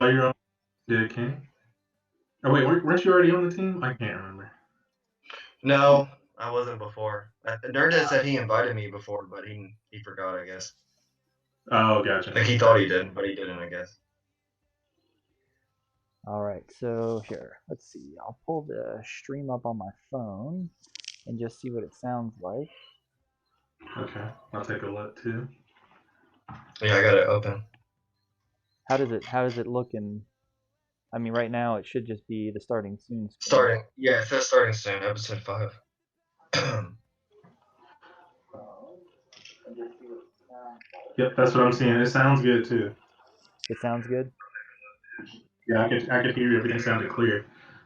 Oh, you're on. Did King? Oh wait, weren't you already on the team? I can't remember. No, I wasn't before. Nerd said he invited me before, but he forgot, I guess. Oh, gotcha. Like he thought he did, but he didn't, I guess. All right, so here, let's see. I'll pull the stream up on my phone and just see what it sounds like. Okay, I'll take a look too. Yeah, I got it open. How does it look in? I mean, right now it should just be the starting soon screen. Starting, yeah, it says starting soon, episode 5. Yep, that's what I'm seeing. It sounds good too. It sounds good. Yeah, I could hear you. Everything sounded clear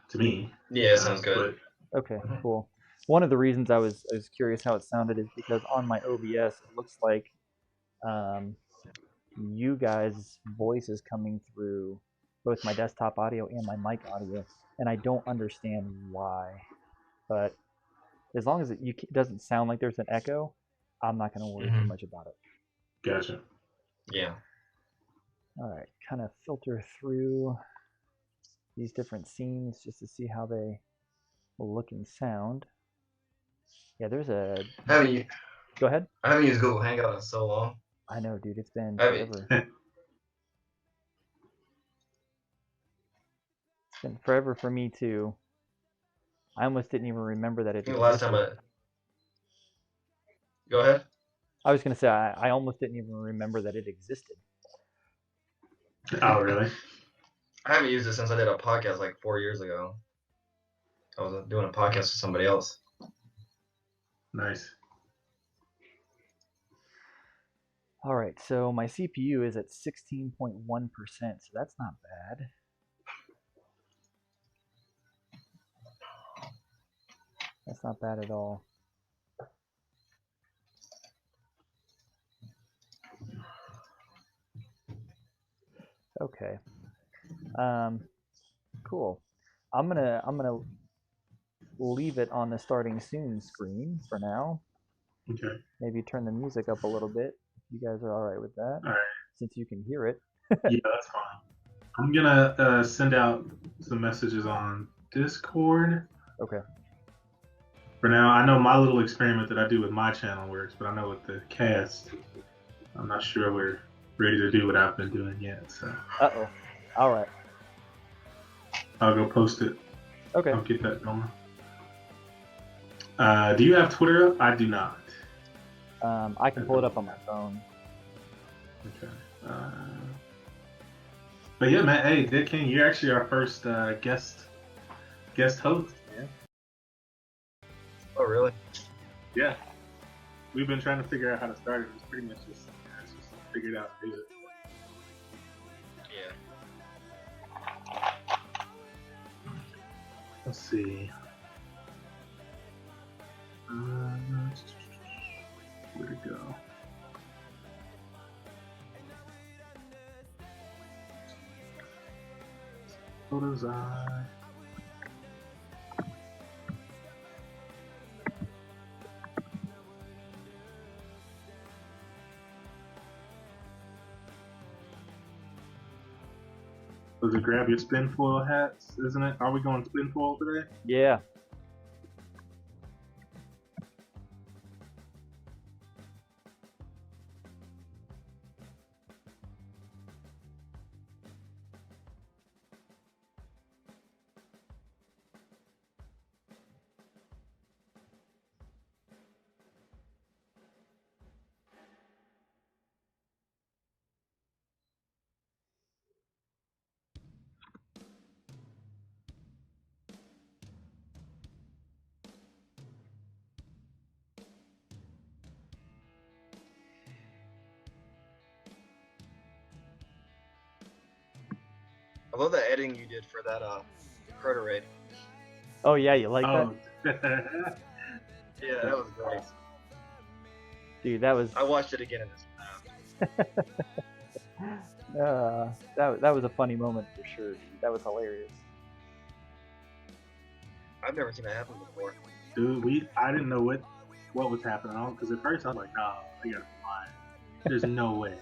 to me. Yeah, it sounds good. Okay, cool. One of the reasons I was curious how it sounded is because on my OBS it looks like you guys' voice is coming through both my desktop audio and my mic audio, and I don't understand why. But as long as it doesn't sound like there's an echo, I'm not going to worry too much about it. Gotcha. Yeah. All right, kind of filter through these different scenes just to see how they will look and sound. Yeah, there's a. Go ahead. I haven't used Google Hangout in so long. I know, dude. It's been forever. It's been forever for me too. I almost didn't even remember that it existed. Last time Go ahead. I was gonna say I almost didn't even remember that it existed. Oh, really? I haven't used it since I did a podcast like 4 years ago. I was doing a podcast with somebody else. Nice. All right, so my CPU is at 16.1%, so that's not bad. That's not bad at all. Okay. Cool. I'm gonna leave it on the starting soon screen for now. Okay. Maybe turn the music up a little bit if you guys are all right with that. All right. Since you can hear it. Yeah, that's fine. I'm gonna send out some messages on Discord. Okay. For now, I know my little experiment that I do with my channel works, but I know with the cast, I'm not sure we're ready to do what I've been doing yet. So. Uh-oh. All right. I'll go post it. Okay. I'll get that going. Do you have Twitter? I do not. I can pull it up on my phone. Okay. But yeah, man. Hey, Dick King, you're actually our first guest host, man. Oh, really? Yeah. We've been trying to figure out how to start it. It's pretty much just figured out to do it. Yeah. Let's see. Where'd it go? Photos I. Does it grab your Spinfoil hats, isn't it? Are we going Spinfoil today? Yeah. I love the editing you did for that Proto Raid. Oh yeah, you like that? Yeah, that was great. Dude, that was. I watched it again in this. That was a funny moment for sure. Dude. That was hilarious. I've never seen that happen before. Dude, I didn't know what was happening on because at first I was like, no, they gotta be lying. There's no way.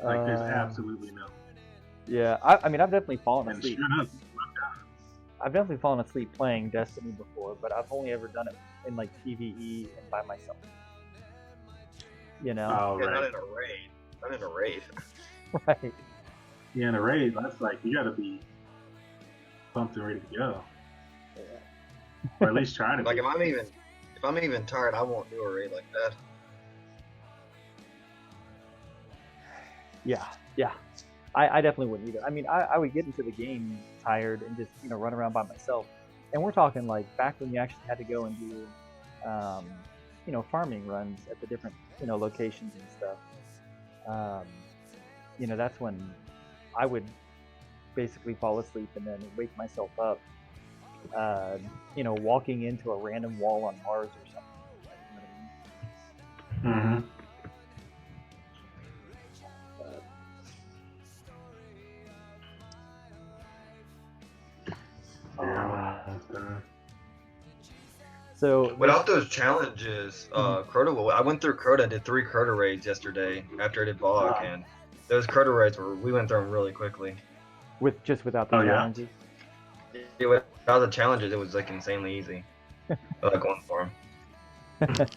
Like there's absolutely no. Yeah, I mean, I've definitely fallen And asleep. sure enough, I've definitely fallen asleep playing Destiny before, but I've only ever done it in like PvE and by myself. You know? oh Yeah, right. not in a raid. Not in a raid. Right. Yeah, in a raid, that's like you gotta be pumped and ready to go, or at least try to Like be. if I'm even tired, I won't do a raid like that. Yeah, yeah. I definitely wouldn't either. I mean, I would get into the game tired and just, you know, run around by myself. And we're talking like back when you actually had to go and do, you know, farming runs at the different, you know, locations and stuff. You know, that's when I would basically fall asleep and then wake myself up, you know, walking into a random wall on Mars or something. You know what I mean? Mm-hmm. So Without those challenges, Crota. I went through Crota, did 3 Crota raids yesterday after I did Bog, and those Crota raids we went through them really quickly. without the challenges. Yeah, without the challenges, it was like insanely easy. I like going for them.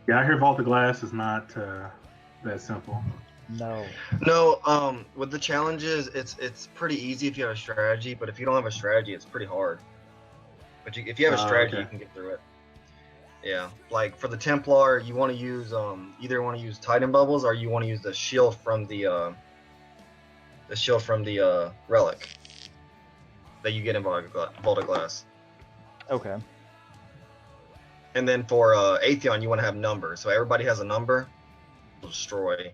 Yeah, I hear Vault of Glass is not that simple. No, with the challenges, it's pretty easy if you have a strategy, but if you don't have a strategy, it's pretty hard. But if you have a strategy, okay. you can get through it. Yeah, like for the Templar, you want to use either want to use Titan bubbles or you want to use the shield from the relic that you get in Vault of Glass. Okay. And then for Atheon, you want to have numbers, so everybody has a number. Destroy.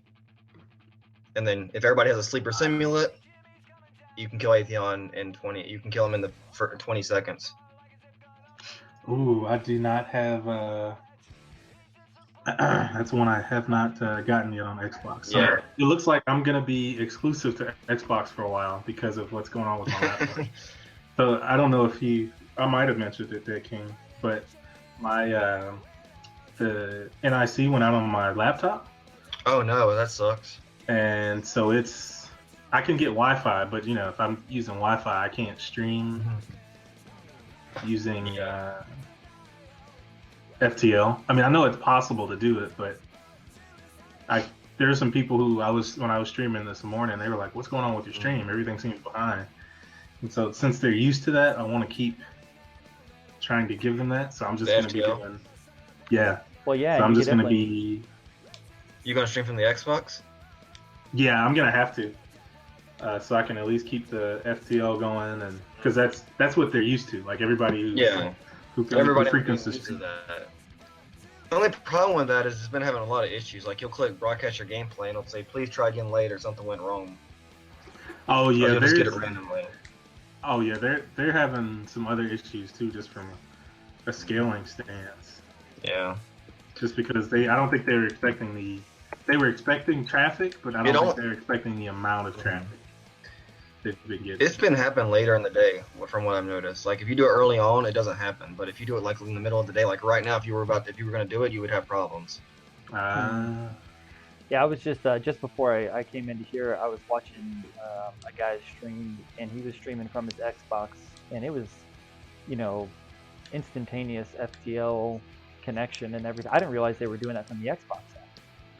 And then if everybody has a sleeper simulant, you can kill Atheon in 20. You can kill him for 20 seconds. Ooh, I do not have. That's one I have not gotten yet on Xbox. So Yeah. it looks like I'm gonna be exclusive to Xbox for a while because of what's going on with my laptop. So I don't know if I might have mentioned it there, King, but my the NIC went out on my laptop. Oh no, that sucks. And so I can get Wi-Fi, but you know, if I'm using Wi-Fi, I can't stream using FTL. I mean, I know it's possible to do it, but there are some people who when I was streaming this morning, they were like, "What's going on with your stream? Everything seems behind." And so since they're used to that, I want to keep trying to give them that. So I'm just going to be doing, Well, yeah. So I'm just going to be. You gonna stream from the Xbox? Yeah, I'm gonna have to, so I can at least keep the FTL going, and because that's what they're used to. Like everybody who frequents the stream. That. The only problem with that is it's been having a lot of issues. Like you'll click broadcast your gameplay and it'll say please try again later. Something went wrong. Oh yeah, you'll just get it randomly. Oh yeah, they're having some other issues too, just from a scaling stance. Yeah. Just because I don't think they were expecting traffic, but I don't think they're expecting the amount of traffic they've been getting. It's been happening later in the day, from what I've noticed. Like if you do it early on, it doesn't happen. But if you do it like in the middle of the day, like right now, if you were going to do it, you would have problems. Yeah, I was just before I came into here, I was watching a guy's stream, and he was streaming from his Xbox, and it was, you know, instantaneous FTL connection and everything. I didn't realize they were doing that from the Xbox app.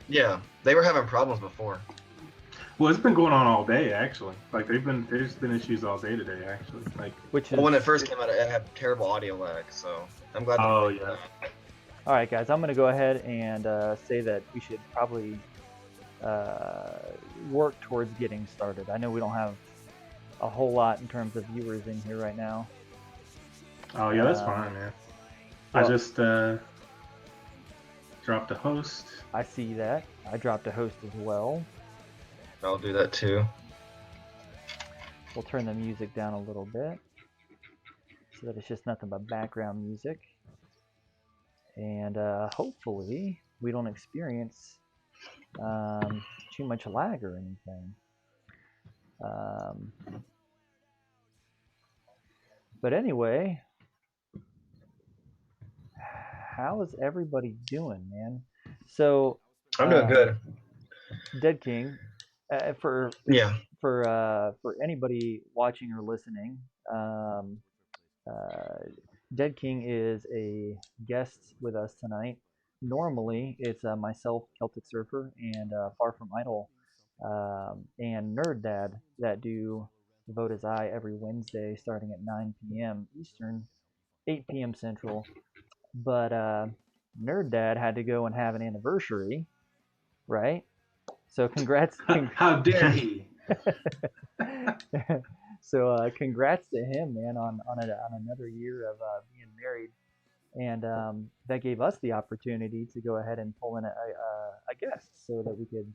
Yeah, they were having problems before. Well, it's been going on all day actually. Like there's been issues all day today actually. Like when it first came out, it had terrible audio lag. So I'm glad. Oh yeah. All right, guys, I'm gonna go ahead and say that we should probably work towards getting started. I know we don't have a whole lot in terms of viewers in here right now. Oh yeah, that's fine, man. Well, I just dropped a host. I see that. I dropped a host as well. I'll do that too. We'll turn the music down a little bit so that it's just nothing but background music. And hopefully we don't experience too much lag or anything. But anyway, how is everybody doing, man? So I'm doing good. Dead King, for Yeah. for anybody watching or listening, Dead King is a guest with us tonight. Normally, it's myself, Celtic Surfer, and Far From Idle, and Nerd Dad that do Vote As I every Wednesday starting at 9 p.m. Eastern, 8 p.m. Central. But Nerd Dad had to go and have an anniversary, right? So congrats. How dare he? So congrats to him, man, on another year of being married, and that gave us the opportunity to go ahead and pull in a guest so that we could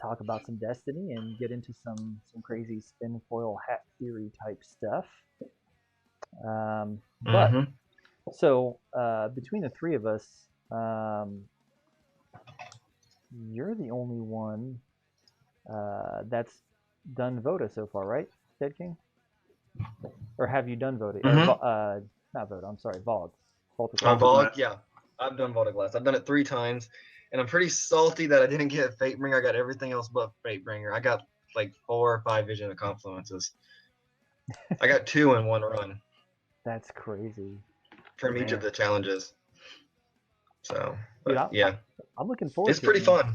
talk about some Destiny and get into some crazy Spinfoil Hat Theory type stuff. But so between the three of us, you're the only one that's done VOTA so far, right, Dead King? Or have you done VOTA? Not VOTA, I'm sorry, VOG. VOG, yeah. I've done VOTA Glass. I've done it 3 times, and I'm pretty salty that I didn't get Fatebringer. I got everything else but Fatebringer. I got like 4 or 5 Vision of Confluences. I got 2 in one run. That's crazy. From each of the challenges. So, but, Dude, yeah. I'm looking forward to it. It's pretty fun.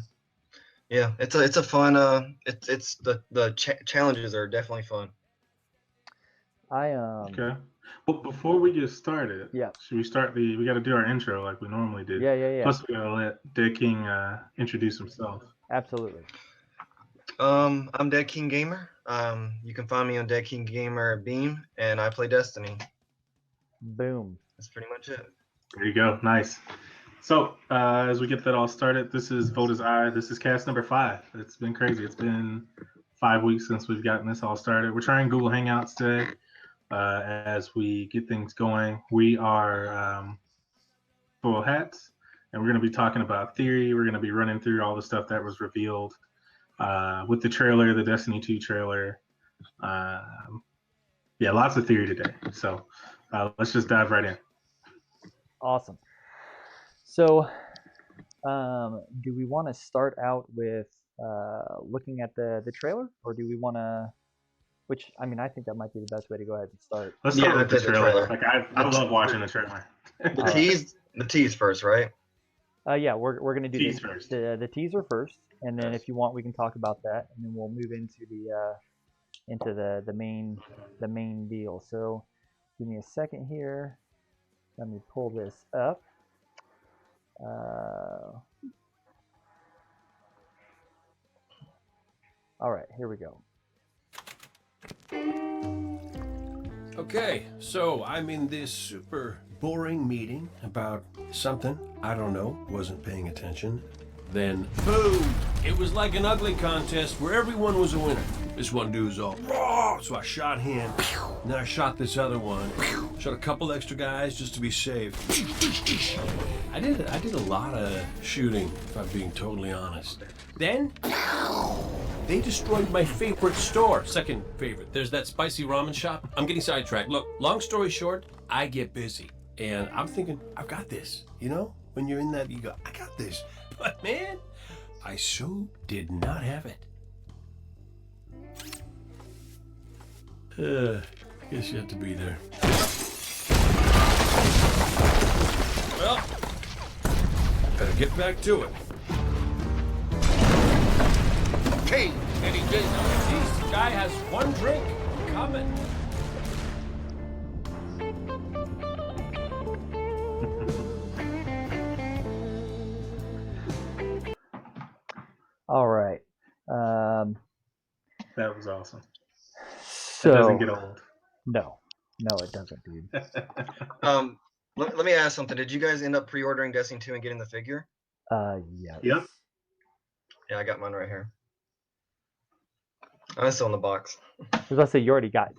Yeah, it's a fun. It's the challenges are definitely fun. Okay. But before we get started, should we start we got to do our intro like we normally do. Yeah. Plus, we got to let Dead King introduce himself. Absolutely. I'm Dead King Gamer. You can find me on Dead King Gamer Beam, and I play Destiny. Boom. That's pretty much it. There you go. Nice. So, as we get that all started, this is Vote As I. This is cast number 5. It's been crazy. It's been 5 weeks since we've gotten this all started. We're trying Google Hangouts today as we get things going. We are Full Hats, and we're going to be talking about theory. We're going to be running through all the stuff that was revealed with the trailer, the Destiny 2 trailer. Yeah, lots of theory today. So, let's just dive right in. Awesome. So, do we want to start out with looking at the trailer, or do we want to? Which, I mean, I think that might be the best way to go ahead and start. Let's start with the trailer. Like I love watching the trailer. The tease first, right? Yeah, we're gonna do tease first. The teaser first, and then if you want, we can talk about that, and then we'll move into the main deal. So, give me a second here. Let me pull this up. All right, here we go. Okay, so I'm in this super boring meeting about something, I don't know, wasn't paying attention. Then, boom! It was like an ugly contest where everyone was a winner. This one dude was all, raw, so I shot him, and then I shot this other one, shot a couple extra guys just to be safe. I did a lot of shooting, if I'm being totally honest. Then, they destroyed my favorite store. Second favorite. There's that spicy ramen shop. I'm getting sidetracked. Look, long story short, I get busy. And I'm thinking, I've got this. You know? When you're in that, you go, I got this. But man, I so did not have it. Guess you have to be there. Well, better get back to it. King, any business? This guy has one drink coming. All right. That was awesome. So, it doesn't get old. No, it doesn't, dude. Let me ask something. Did you guys end up pre-ordering Destiny 2 and getting the figure? Yes. Yep. Yeah, I got mine right here. I'm still in the box. I was about to say, you already got,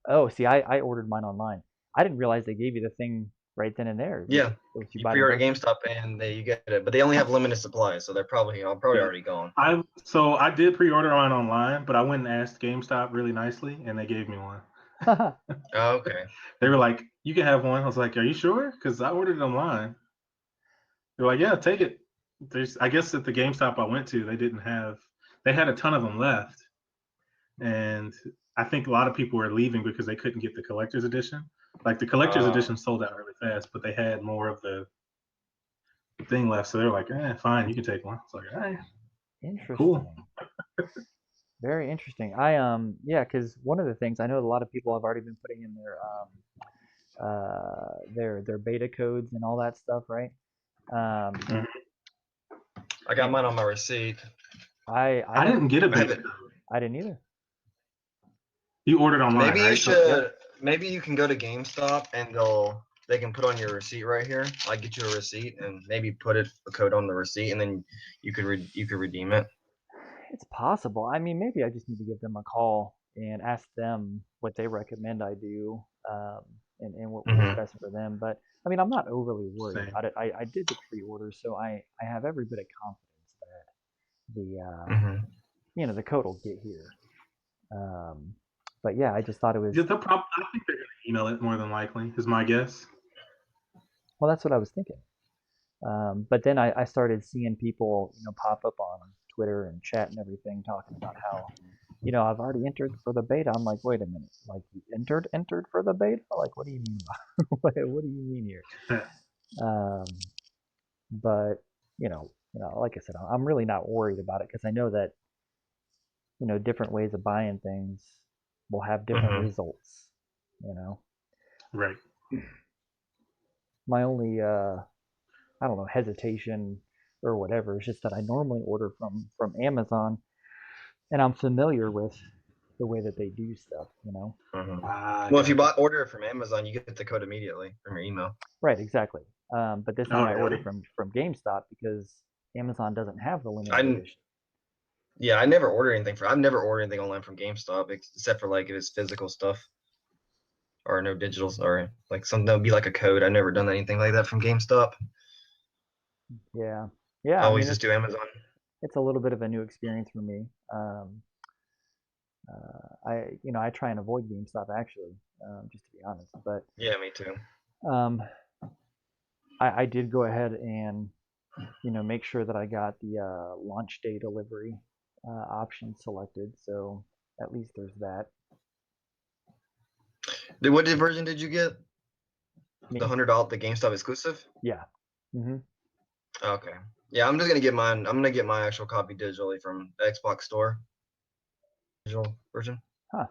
oh, see, I ordered mine online. I didn't realize they gave you the thing right then and there. Yeah. You pre-order GameStop and you get it, but they only have limited supplies, so they're probably already gone. I did pre-order mine online, but I went and asked GameStop really nicely, and they gave me one. Oh, okay. They were like, "You can have one." I was like, "Are you sure?" Because I ordered it online. They're like, "Yeah, take it." I guess at the GameStop I went to, they had a ton of them left, and I think a lot of people were leaving because they couldn't get the collector's edition. Like the collector's edition sold out really fast, but they had more of the thing left, so they're like, fine, you can take one. It's like, all right, Interesting. cool. Very interesting. Yeah, because one of the things I know a lot of people have already been putting in their beta codes and all that stuff, right? I got mine on my receipt. I didn't get a I beta haven't- code. I didn't either. You ordered online, Maybe you right? should. Maybe you can go to GameStop and they can put on your receipt right here. I get you a receipt and maybe put a code on the receipt, and then you could redeem it. It's possible. I mean, maybe I just need to give them a call and ask them what they recommend I do, and what works best for them. But I mean, I'm not overly worried Same. about it. I did the pre-order, so I have every bit of confidence that the code will get here. But yeah, I just thought it was. I think they're going to email it more than likely, is my guess. Well, that's what I was thinking. But then I started seeing people, pop up on Twitter and chat and everything talking about how, I've already entered for the beta. I'm like, wait a minute, like you entered for the beta? Like, what do you mean? What do you mean here? But like I said, I'm really not worried about it because I know that, different ways of buying things will have different results. Right. My only I don't know, hesitation or whatever. It's just that I normally order from Amazon, and I'm familiar with the way that they do stuff. Well, if you order it from Amazon, you get the code immediately from your email. Right, exactly. But this time I really? ordered from GameStop because Amazon doesn't have the limited edition. Yeah, I've never ordered anything online from GameStop except for like if it's physical stuff or no digitals or like something that would be like a code. I've never done anything like that from GameStop. Yeah. I always just do Amazon. It's a little bit of a new experience for me. I try and avoid GameStop actually, just to be honest. But yeah, me too. I did go ahead and make sure that I got the launch day delivery option selected. So at least there's that. What version did you get? Me. The $100, the GameStop exclusive? Yeah. Okay. Yeah, I'm just gonna get mine. I'm gonna get my actual copy digitally from the Xbox Store. Digital version. Huh.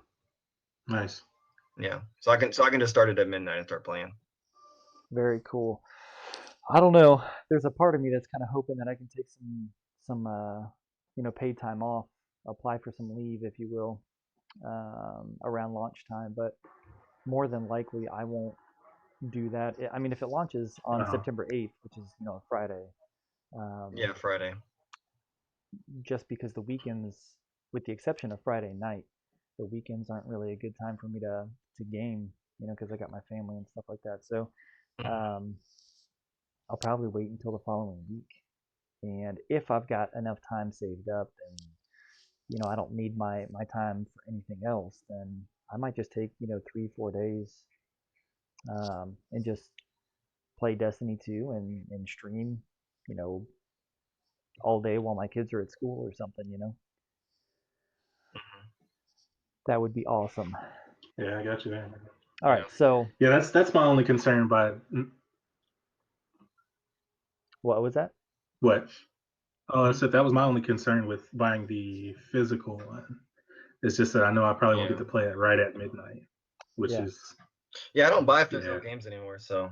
Nice. Yeah. So I can just start it at midnight and start playing. Very cool. I don't know. There's a part of me that's kind of hoping that I can take some paid time off, apply for some leave, if you will, around launch time. But more than likely, I won't do that. I mean, if it launches on September 8th, which is a Friday. Yeah, Friday. Just because the weekends, with the exception of Friday night, the weekends aren't really a good time for me to game, because I got my family and stuff like that. So I'll probably wait until the following week. And if I've got enough time saved up, then I don't need my time for anything else, then I might just take 3-4 days and just play Destiny 2 and stream all day while my kids are at school or something. That would be awesome. Yeah, I got you there. All right, so yeah, that's my only concern. But what was that? What? Oh, I said that was my only concern with buying the physical one. It's just that I know I probably won't get to play it right at midnight, which is. Yeah, I don't buy physical games anymore, so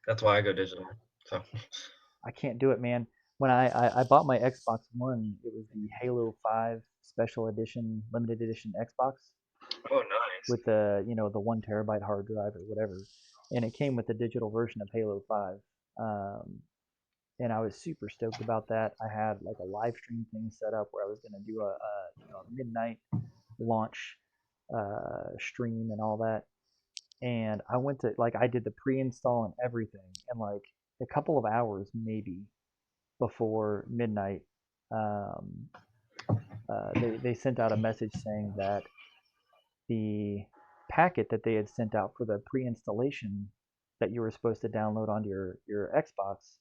that's why I go digital. So I can't do it, man. When I bought my Xbox One, it was the Halo 5 Special Edition, Limited Edition Xbox. Oh, nice. With the the 1 terabyte hard drive or whatever, and it came with the digital version of Halo 5. And I was super stoked about that. I had like a live stream thing set up where I was going to do a midnight launch stream and all that. And I went to I did the pre-install and everything, and like a couple of hours maybe before midnight, they sent out a message saying that the packet that they had sent out for the pre-installation that you were supposed to download onto your Xbox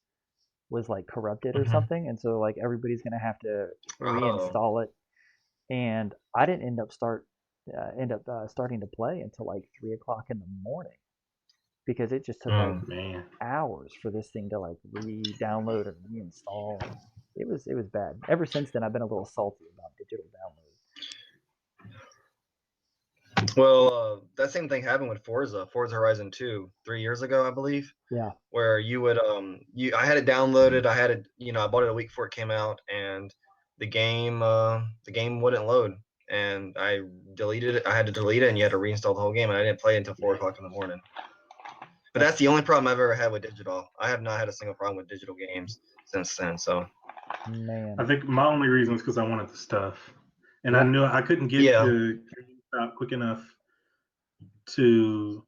was like corrupted or Mhm. something, and so like everybody's gonna have to Oh. reinstall it. And I didn't end up starting to play until like 3 o'clock in the morning because it just took like Man. hours for this thing to like re-download and reinstall. It was bad. Ever since then, I've been a little salty about digital download. Well, that same thing happened with Forza Horizon 2, 3 years ago, I believe, Yeah. where you would I had it downloaded, I bought it a week before it came out, and the game wouldn't load, and I deleted it. I had to delete it, and you had to reinstall the whole game, and I didn't play it until 4 o'clock in the morning. But that's the only problem I've ever had with digital. I have not had a single problem with digital games since then. So Man. I think my only reason is because I wanted the stuff, and I Yeah. knew I couldn't get Yeah. to GameStop quick enough to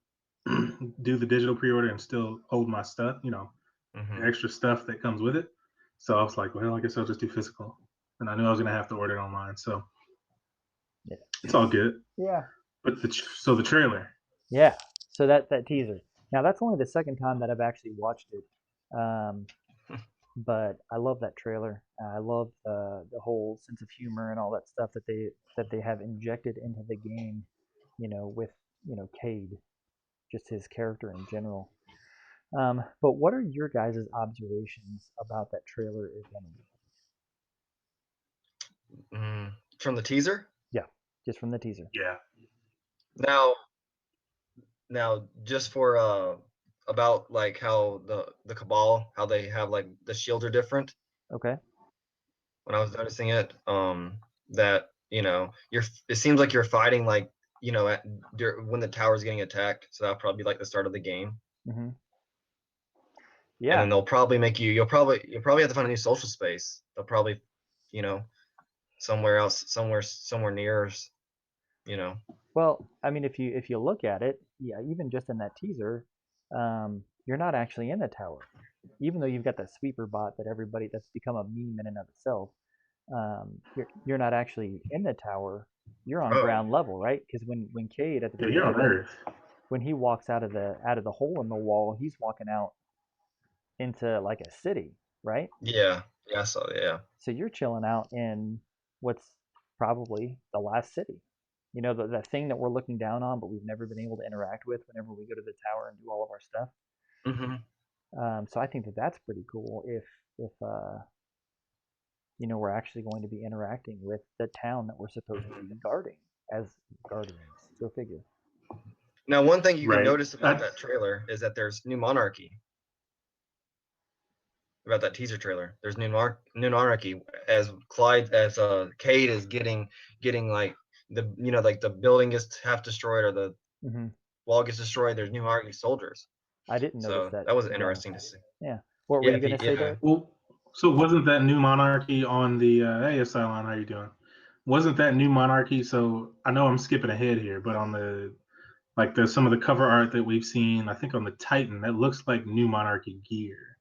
do the digital pre-order and still hold my stuff, Mhm. the extra stuff that comes with it. So I was like, well, I guess I'll just do physical, and I knew I was gonna have to order it online, so Yeah. it's all good. Yeah. But the trailer, Yeah. So that teaser. Now that's only the second time that I've actually watched it. But I love that trailer. I love the whole sense of humor and all that stuff that they have injected into the game. With Cade, just his character in general. But what are your guys' observations about that trailer, if any? From the teaser. Yeah, just from the teaser. yeah, Now, just for about like how the Cabal, how they have like the shields are different. Okay. When I was noticing it, that it seems like you're fighting like when the tower's getting attacked, so that'll probably be like the start of the game. Mm-hmm. And Yeah. then they'll probably make you'll probably have to find a new social space. They'll probably, somewhere else, somewhere near us, Well, I mean, if you look at it, yeah, even just in that teaser, you're not actually in the tower, even though you've got that sweeper bot that's become a meme in and of itself. You're not actually in the tower. You're on Oh. ground level, right? Because when Cade at the yeah, very you're on beginning, Earth. when he walks out of the hole in the wall, he's walking out into like a city, right? Yeah, so yeah. So you're chilling out in what's probably the last city. The thing that we're looking down on, but we've never been able to interact with whenever we go to the tower and do all of our stuff. So I think that's pretty cool if we're actually going to be interacting with the town that we're supposed to be guarding as guardians. Go figure. Now, one thing you can Right. notice about that trailer is that there's new monarchy. About that teaser trailer, there's new monarchy as Cade is getting like the building gets half destroyed or the wall gets destroyed. There's new monarchy soldiers. I didn't notice So that. that was interesting to see. Yeah. What were you gonna say there? Well, so wasn't that new monarchy on the hey Cylon, how you doing? Wasn't that new monarchy? So I know I'm skipping ahead here, but on the some of the cover art that we've seen, I think on the Titan, that looks like new monarchy gear.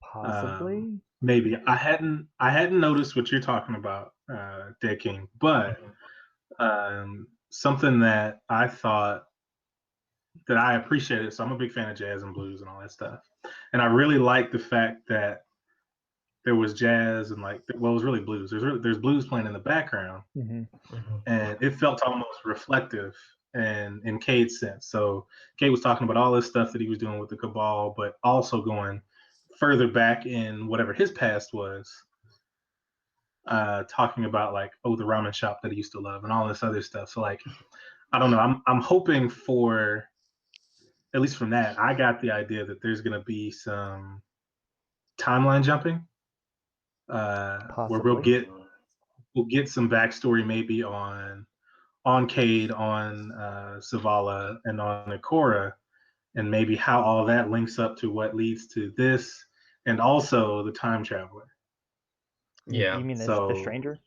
Possibly. Maybe I hadn't noticed what you're talking about, Dead King, but something that I thought that I appreciated. So I'm a big fan of jazz and blues and all that stuff, and I really like the fact that there was jazz and it was really blues. There's blues playing in the background, and it felt almost reflective and in Cade's sense. So Cade was talking about all this stuff that he was doing with the Cabal, but also going further back in whatever his past was, talking about the ramen shop that he used to love and all this other stuff. So I don't know. I'm hoping for, at least from that, I got the idea that there's gonna be some timeline jumping, where we'll get some backstory maybe on Cade, on Zavala, and on Ikora, and maybe how all that links up to what leads to this, and also the time traveler. Yeah. You mean the stranger?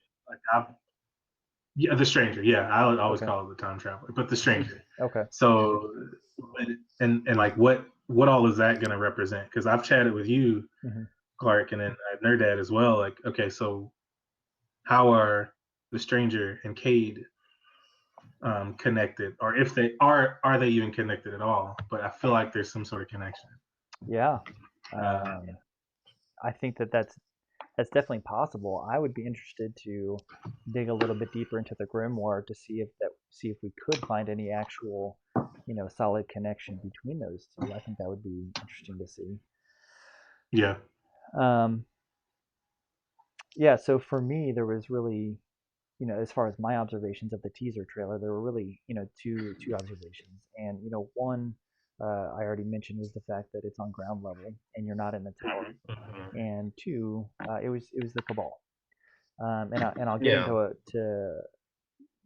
Yeah, the stranger. Yeah, I would always call it the time traveler, but the stranger. Okay. So, and what all is that going to represent? Because I've chatted with you, Clark, and then Nerd Dad as well. Okay, so how are the stranger and Cade connected, or if they are they even connected at all? But I feel like there's some sort of connection. Yeah. I think that's definitely possible. I would be interested to dig a little bit deeper into the grimoire to see if we could find any actual, solid connection between those two. I think that would be interesting to see. Yeah. Yeah. So for me, there was really, as far as my observations of the teaser trailer, there were really, two observations, and one I already mentioned was the fact that it's on ground level and you're not in the tower, and two, it was the Cabal. And I'll get Yeah. into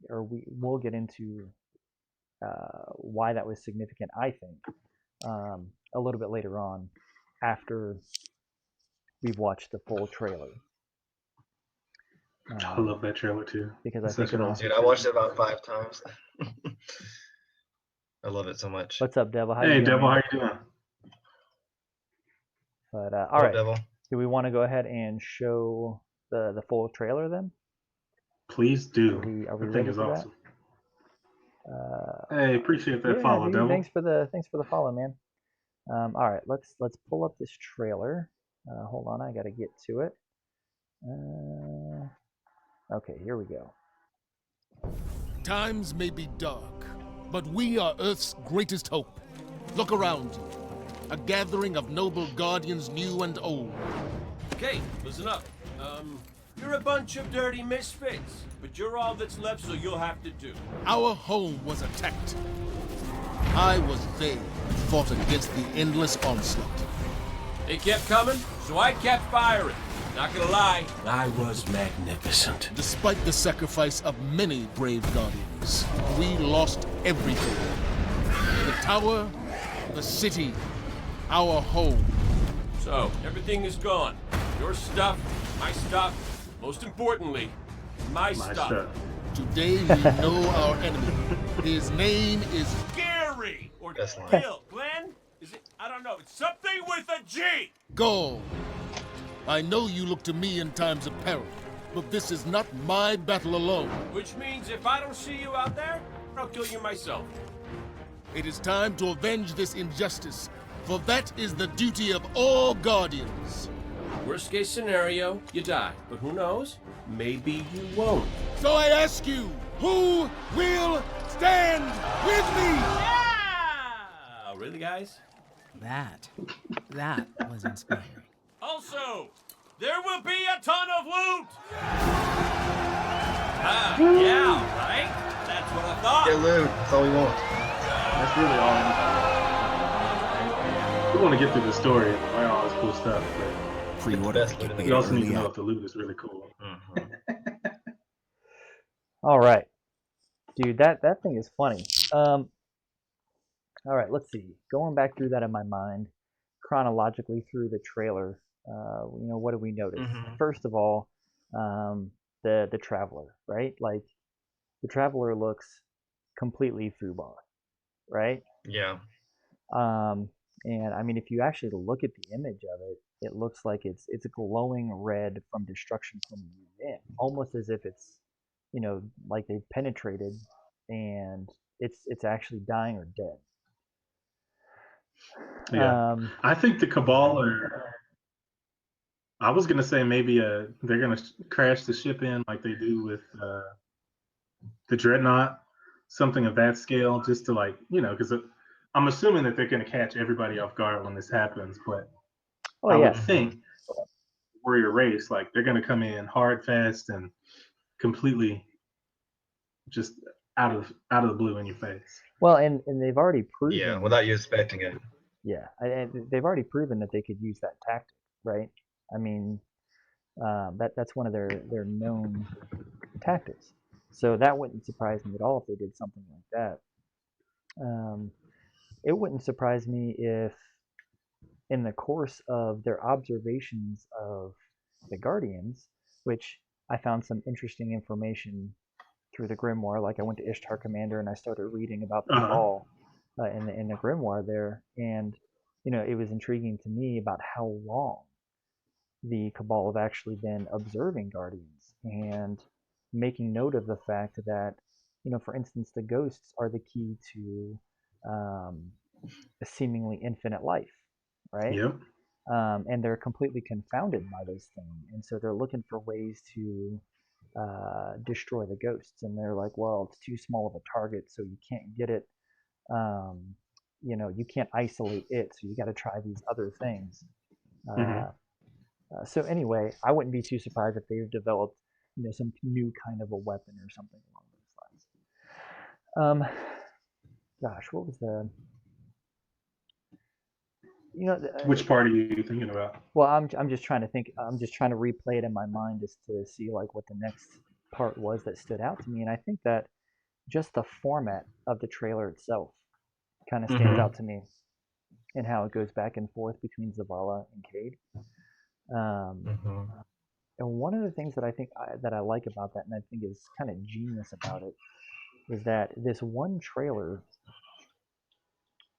we'll get into why that was significant. I think a little bit later on, after we've watched the full trailer. I love that trailer too. Because It's I think such an it'll. awesome Dude, I watched it about 5 times. I love it so much. What's up, Devil? How Hey, you doing? Devil, Man? how you doing? But all What right, Devil? do we want to go ahead and show the full trailer then? Please do. Are we The thing ready is for awesome. that? Hey, appreciate that Yeah, follow, dude. Devil. Thanks for the follow, man. All right, let's pull up this trailer. Hold on, I gotta get to it. Okay, here we go. Times may be dark, but we are Earth's greatest hope. Look around you. A gathering of noble guardians new and old. Okay, listen up. You're a bunch of dirty misfits, but you're all that's left, so you'll have to do. Our home was attacked. I was there and fought against the endless onslaught. They kept coming, so I kept firing. Not gonna lie, I was magnificent. Despite the sacrifice of many brave guardians, we lost everything. The tower, the city, our home. So, everything is gone. Your stuff, my stuff, most importantly, my stuff. Today we know our enemy. His name is Gary! Or That's nice. Bill. Glenn? Is it? I don't know. It's something with a G! Gaul. I know you look to me in times of peril, but this is not my battle alone. Which means if I don't see you out there, I'll kill you myself. It is time to avenge this injustice, for that is the duty of all guardians. Worst case scenario, you die. But who knows? Maybe you won't. So I ask you, who will stand with me? Yeah! Really, guys? That was inspiring. Also, there will be a ton of loot! Yeah, right? That's what I thought. Get loot. That's all we want. That's really all. We want to get through the story and find all this cool stuff, but Pre-order Best loot in the we also need to early know app. if the loot is really cool. All right, dude, that thing is funny. All right, let's see. Going back through that in my mind, chronologically through the trailer, what do we notice? First of all, the Traveler, right? Like, the Traveler looks completely FUBAR, right? Yeah. And I mean, if you actually look at the image of it, it looks like it's a glowing red from destruction from within, almost as if it's, like they've penetrated and it's actually dying or dead. Yeah. I think the Cabal are. I was gonna say maybe they're gonna crash the ship in like they do with the Dreadnought, something of that scale, just to because I'm assuming that they're gonna catch everybody off guard when this happens. But I would think warrior race, like they're gonna come in hard, fast, and completely just out of the blue in your face. Well, and they've already proven. Yeah, without you expecting it. Yeah, and they've already proven that they could use that tactic, right? I mean, that's one of their known tactics. So that wouldn't surprise me at all if they did something like that. It wouldn't surprise me if, in the course of their observations of the Guardians, which I found some interesting information through the grimoire, like I went to Ishtar Commander and I started reading about the Cabal in the grimoire there, and it was intriguing to me about how long the Cabal have actually been observing Guardians and making note of the fact that, for instance, the ghosts are the key to a seemingly infinite life, right? Yep. and they're completely confounded by this thing, and so they're looking for ways to destroy the ghosts, and they're like, well, it's too small of a target, so you can't get it. You can't isolate it, so you got to try these other things. So anyway, I wouldn't be too surprised if they've developed, some new kind of a weapon or something along those lines. Gosh, what was the? Which part are you thinking about? Well, I'm just trying to think. I'm just trying to replay it in my mind just to see like what the next part was that stood out to me, and I think that just the format of the trailer itself kind of stands out to me, and how it goes back and forth between Zavala and Cade. And one of the things that I think that I like about that, and I think is kind of genius about it, is that this one trailer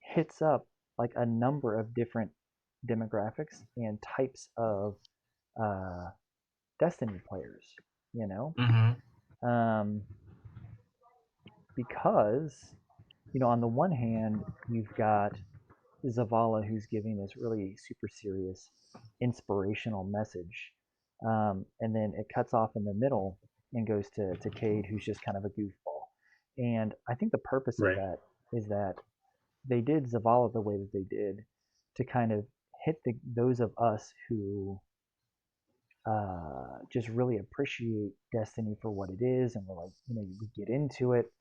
hits up like a number of different demographics and types of Destiny players, because on the one hand you've got Zavala, who's giving this really super serious inspirational message, and then it cuts off in the middle and goes to Cade, who's just kind of a goofball. And I think the purpose of that is that they did Zavala the way that they did to kind of hit those of us who just really appreciate Destiny for what it is, and we're like, we get into it.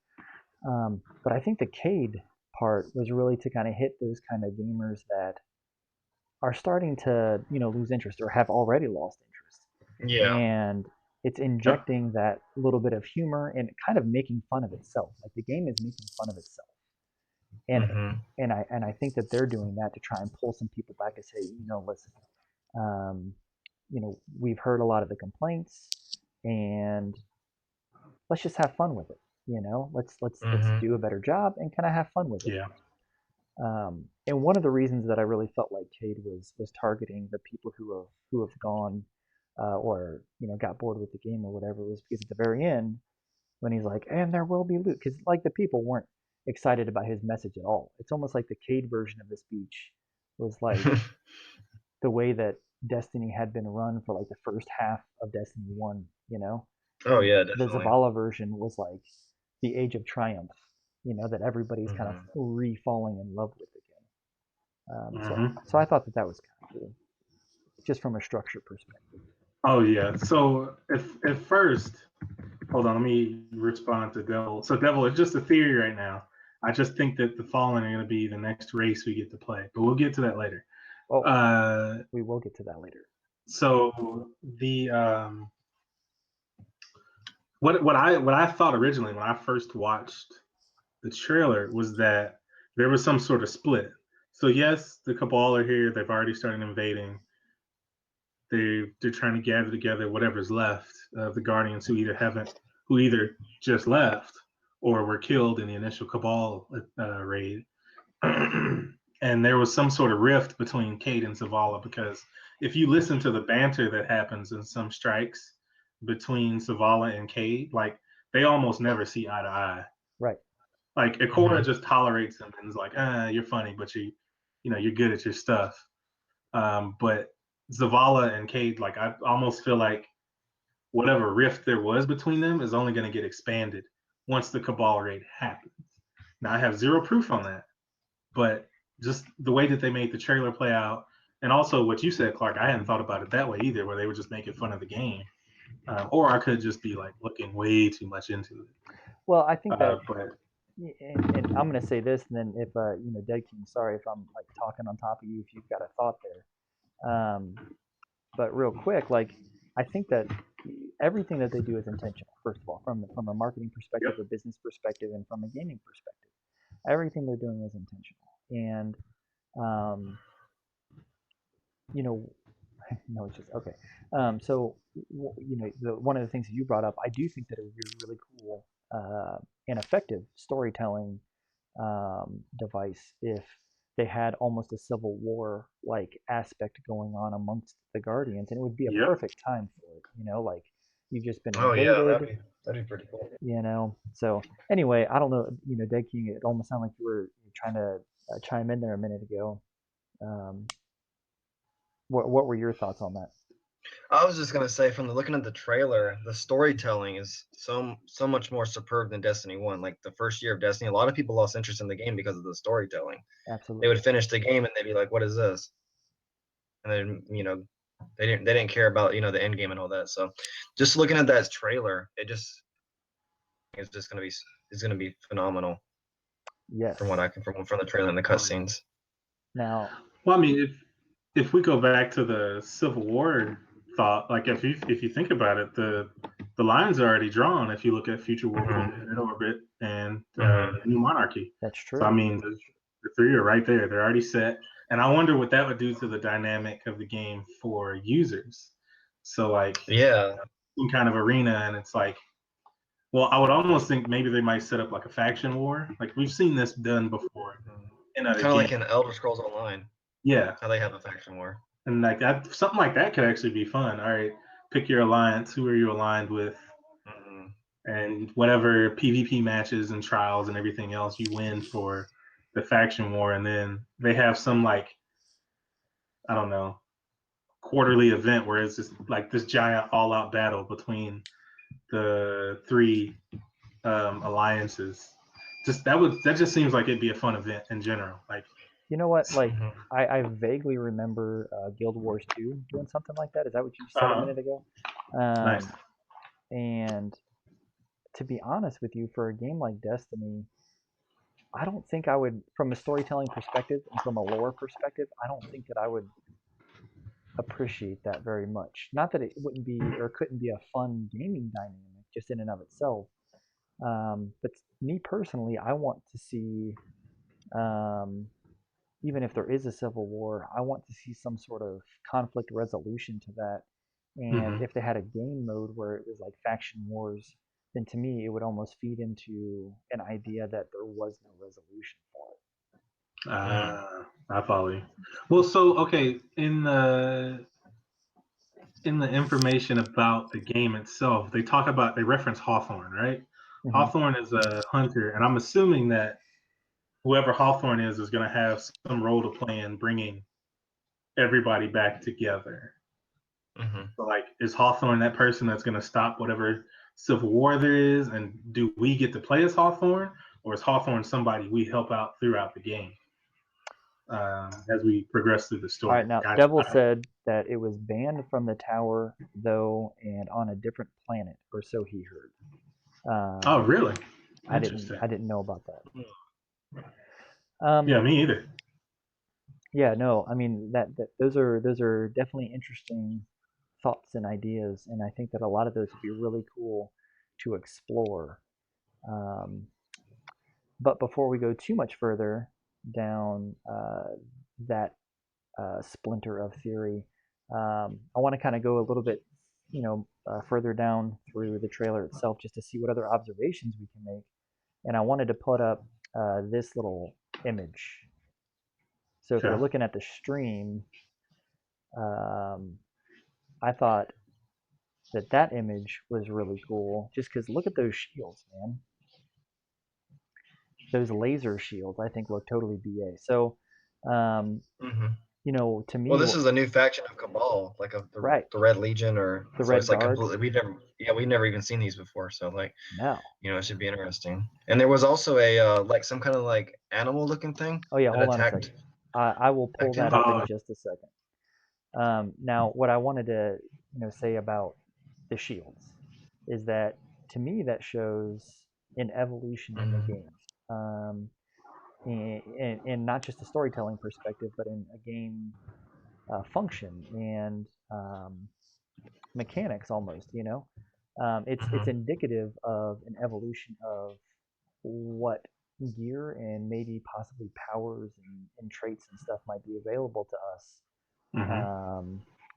But I think the Cade part was really to kind of hit those kind of gamers that are starting to, lose interest or have already lost interest. Yeah. And it's injecting that little bit of humor and kind of making fun of itself. Like the game is making fun of itself. And I think that they're doing that to try and pull some people back and say, listen, we've heard a lot of the complaints, and let's just have fun with it. Let's do a better job and kind of have fun with it. Yeah. And one of the reasons that I really felt like Cade was targeting the people who have gone or got bored with the game or whatever, was because at the very end, when he's like, and there will be loot, because like the people weren't excited about his message at all. It's almost like the Cade version of the speech was like the way that Destiny had been run for like the first half of Destiny 1, Oh yeah, The definitely. Zavala version was like the Age of Triumph, that everybody's kind of re-falling in love with again. So I thought that was kind of cool, just from a structure perspective. Oh yeah. So at first, hold on, let me respond to Devil. So Devil, it's just a theory right now. I just think that the Fallen are going to be the next race we get to play, but we'll get to that later. Oh, we will get to that later. So the what I thought originally when I first watched the trailer was that there was some sort of split. So yes, the Cabal are here. They've already started invading. They're trying to gather together whatever's left of the Guardians who either just left or were killed in the initial Cabal raid. And there was some sort of rift between Cade and Zavala, because if you listen to the banter that happens in some strikes between Zavala and Cade, like they almost never see eye to eye. Right. Like Ikora just tolerates him and is like, you're funny, but you're good at your stuff. But Zavala and Cade, like I almost feel like whatever rift there was between them is only going to get expanded once the Cabal raid happens. Now I have zero proof on that, but just the way that they made the trailer play out, and also what you said, Clark, I hadn't thought about it that way either, where they were just making fun of the game, or I could just be like looking way too much into it. Well, I think that, and I'm going to say this, and then if Dead King, sorry if I'm like talking on top of you if you've got a thought there. But real quick, like I think that everything that they do is intentional. First of all, from a marketing perspective, a business perspective, and from a gaming perspective, everything they're doing is intentional. And no, it's just okay. So one of the things that you brought up, I do think that it would be really cool and effective storytelling device if they had almost a civil war like aspect going on amongst the Guardians, and it would be a perfect time for it. Like you've just been invaded. Oh yeah, that'd be pretty cool. So anyway, I don't know. Dead King, it almost sounded like you were trying to chime in there a minute ago. What were your thoughts on that? I was just gonna say, from looking at the trailer, the storytelling is so much more superb than Destiny 1. Like the first year of Destiny, a lot of people lost interest in the game because of the storytelling. Absolutely. They would finish the game and they'd be like, "What is this?" And then they didn't care about the end game and all that. So just looking at that trailer, it's gonna be phenomenal. Yes. From what I can from the trailer and the cutscenes. Now, well, I mean, if we go back to the Civil War thought, like if you think about it, the lines are already drawn. If you look at Future Warfare, Red Orbit, and New Monarchy, that's true. so I mean, the three are right there. They're already set, and I wonder what that would do to the dynamic of the game for users. So like, some kind of arena, and it's like, well, I would almost think maybe they might set up like a faction war. Like we've seen this done before in other kind of games. like in Elder Scrolls Online. Yeah, how they have a faction war. And like that, something like that could actually be fun. All right, pick your alliance. Who are you aligned with? And whatever PvP matches and trials and everything else you win for the faction war, and then they have some like, I don't know, quarterly event where it's just like this giant all-out battle between the three alliances. That just seems like it'd be a fun event in general. Like, you know what? Like, I vaguely remember Guild Wars 2 doing something like that. Is that what you said a minute ago? Nice. And to be honest with you, for a game like Destiny, I don't think I would, from a storytelling perspective and from a lore perspective, I don't think that I would appreciate that very much. Not that it wouldn't be or couldn't be a fun gaming dynamic just in and of itself. But me personally, I want to see, even if there is a civil war, I want to see some sort of conflict resolution to that. And if they had a game mode where it was like faction wars, then to me it would almost feed into an idea that there was no resolution for it. I follow you. Well, so okay, in the information about the game itself, they reference Hawthorne, right? Hawthorne is a hunter, and I'm assuming that whoever Hawthorne is going to have some role to play in bringing everybody back together. So, like, is Hawthorne that person that's going to stop whatever civil war there is? And do we get to play as Hawthorne, or is Hawthorne somebody we help out throughout the game as we progress through the story? All right, now Devil said that it was banned from the tower, though, and on a different planet, or so he heard. Oh, really? I didn't know about that. Yeah, me either. Yeah, no, I mean that those are definitely interesting thoughts and ideas, and I think that a lot of those would be really cool to explore. But before we go too much further down that splinter of theory, I want to kind of go a little bit, further down through the trailer itself just to see what other observations we can make. And I wanted to put up this little image. So if you're looking at the stream, I thought that image was really cool just because look at those shields, man. Those laser shields, I think, look totally BA. So, to me, well, this is a new faction of Cabal, like the Red Legion, or the Red like Guards. completely we've never even seen these before. So like, no, it should be interesting. And there was also a like some kind of like animal-looking thing. Oh yeah, hold on a second. I will pull that up in just a second. Now, what I wanted to say about the shields is that to me that shows an evolution in the game, and not just a storytelling perspective, but in a game function and mechanics almost. It's indicative of an evolution of what gear and maybe possibly powers and traits and stuff might be available to us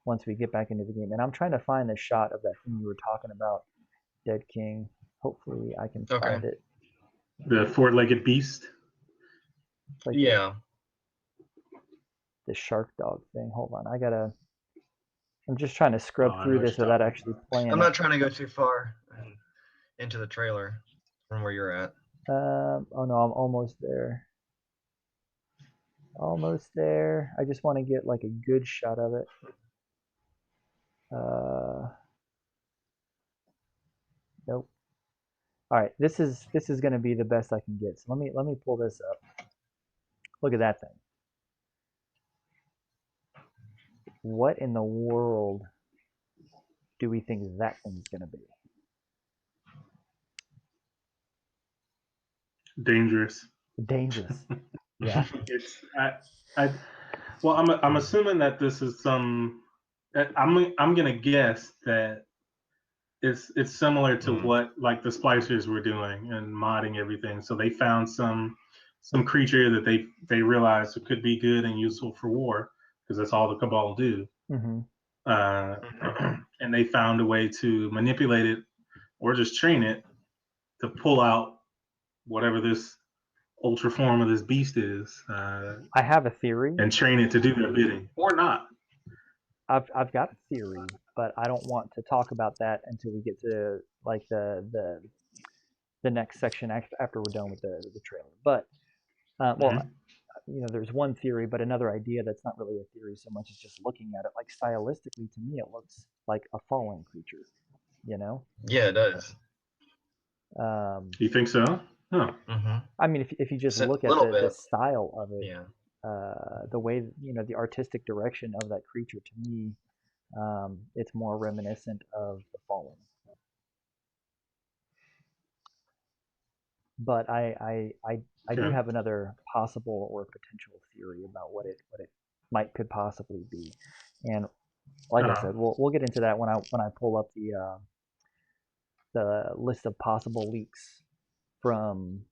once we get back into the game. And I'm trying to find the shot of that thing you were talking about, Dead King. Hopefully I can find it. The four-legged beast? Like the shark dog thing. Hold on. I'm just trying to scrub through this without actually playing I'm not trying to go too far into the trailer from where you're at. Oh no, I'm almost there. Almost there. I just want to get like a good shot of it. Nope. All right, this is going to be the best I can get. So let me pull this up. Look at that thing. What in the world do we think that thing's going to be? Dangerous. Dangerous. Yeah. It's well, I'm assuming that this is some. I'm gonna guess that it's similar to what like the splicers were doing and modding everything. So they found some creature that they realized could be good and useful for war because that's all the Cabal do. Mm-hmm. And they found a way to manipulate it or just train it to pull out whatever this ultra form of this beast is. I have a theory. And train it to do their bidding or not. I've got a theory, but I don't want to talk about that until we get to like the next section after we're done with the trailer. But you know, there's one theory, but another idea that's not really a theory so much as just looking at it. Like stylistically, to me, it looks like a fallen creature. You know? Yeah, it does. You think so? Huh. I mean, if you just look at the style of it, yeah. The way, you know, the artistic direction of that creature, to me, it's more reminiscent of the Fallen. But I do have another possible or potential theory about what it could possibly be, and like I said, we'll get into that when I pull up the list of possible leaks from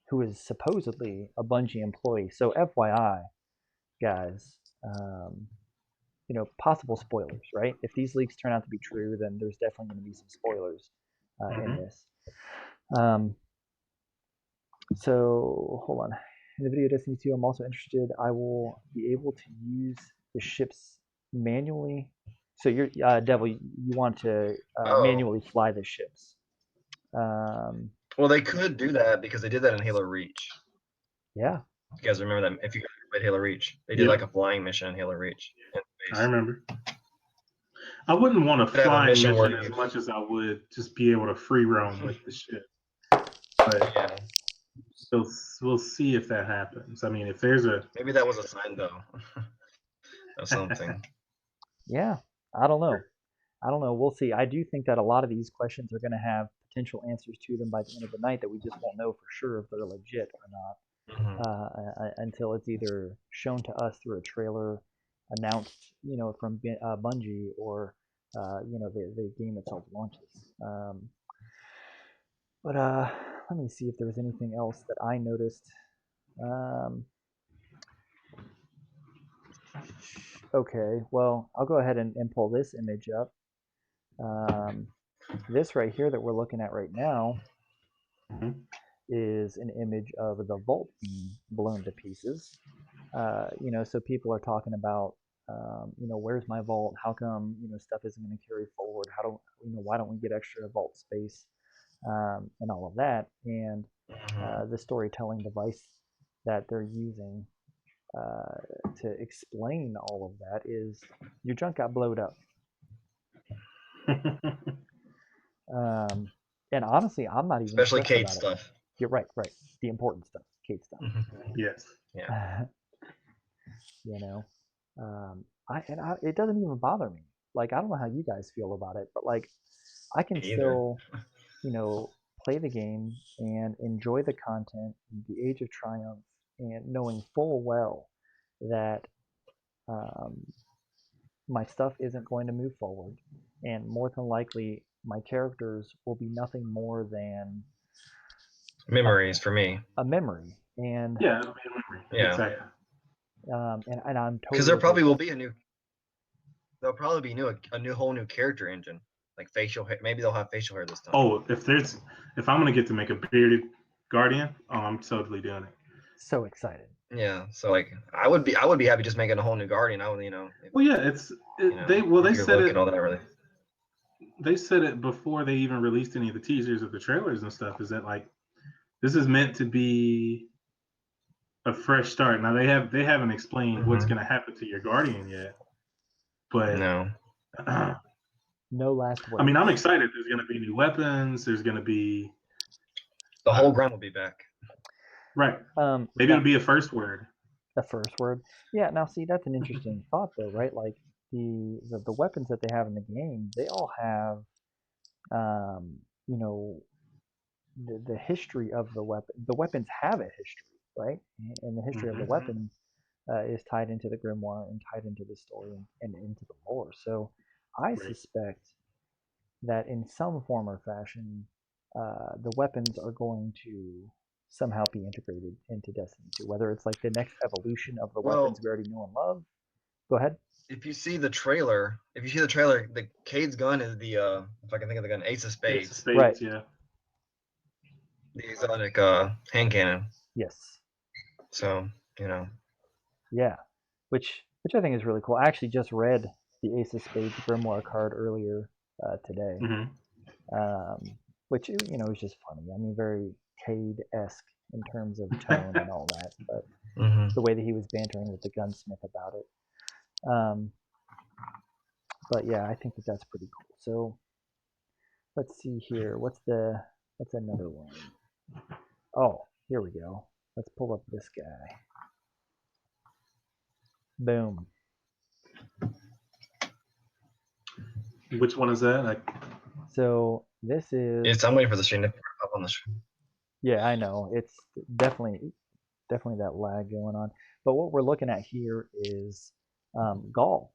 who is supposedly a Bungie employee. So FYI, guys, you know, possible spoilers, right? If these leaks turn out to be true, then there's definitely going to be some spoilers in this. So hold on. In the video Destiny 2, I'm also interested. I will be able to use the ships manually. So you're Devil, you want to manually fly the ships. Well, they could do that because they did that in Halo Reach. Yeah. You guys remember that? If you guys played Halo Reach, they did like a flying mission in Halo Reach. I remember. I wouldn't want a flying mission as much as I would just be able to free roam with the ship. But yeah. We'll see if that happens. I mean, if there's a maybe that was a sign though of something. Yeah, I don't know. We'll see. I do think that a lot of these questions are going to have potential answers to them by the end of the night that we just won't know for sure if they're legit or not until it's either shown to us through a trailer, announced, you know, from Bungie, or you know, the game itself launches. But let me see if there was anything else that I noticed. Okay, well, I'll go ahead and pull this image up. This right here that we're looking at right now is an image of the vault being blown to pieces. You know, so people are talking about, you know, where's my vault? How come, you know, stuff isn't going to carry forward? Why don't we get extra vault space? And all of that. And the storytelling device that they're using to explain all of that is your junk got blowed up. And honestly, I'm not even especially Kate stuff. You're right. The important stuff, Kate stuff. Yes. Yeah. You know, it doesn't even bother me. Like, I don't know how you guys feel about it, but like, I can still, you know, play the game and enjoy the content, the Age of Triumph, and knowing full well that my stuff isn't going to move forward, and more than likely my characters will be nothing more than memories for me. A memory. And yeah, it'll be a memory. Yeah. Exactly. And I'm totally because there probably will be there'll probably be a whole new character engine, like facial hair. Maybe they'll have facial hair this time. Oh, if I'm gonna get to make a bearded guardian, I'm totally doing it. So excited. Yeah, so like I would be happy just making a whole new guardian. I would, you know. Well, yeah, they said it. All that, really. They said it before they even released any of the teasers of the trailers and stuff. Is that like this is meant to be a fresh start. Now they haven't explained what's Mhm. going to happen to your guardian yet, but No. No last I mean, words. I'm excited. There's going to be new weapons. There's going to be The whole ground will be back. right. Maybe Maybe it'll be a first word. the first word. Yeah. Now, see, that's an interesting thought, though, right? Like the weapons that they have in the game, they all have, you know, the history of the weapon. The weapons have a history, right? And the history of the Mhm. weapon is tied into the grimoire and tied into the story and into the lore. So I Right. suspect that in some form or fashion, the weapons are going to somehow be integrated into Destiny 2, whether it's like the next evolution of the Well- weapons we already know and love. Go ahead. If you see the trailer, the Cade's gun is the if I can think of the gun, Ace of Ace of Spades, Spades, Right. yeah. the exotic hand cannon. Yes. So you know, Yeah. Which I think is really cool. I actually just read the Ace of Spades Grimoire card earlier today, Hmm. which you know is just funny. I mean, very Cade-esque in terms of tone and all that, but Mhm. the way that he was bantering with the gunsmith about it. But yeah, I think that that's pretty cool. So let's see here. What's another one? Oh, here we go. Let's pull up this guy. Boom. Which one is that? Like, So this is I'm waiting for the stream to pop on the stream. yeah, I know. It's definitely that lag going on. But what we're looking at here is Gaul,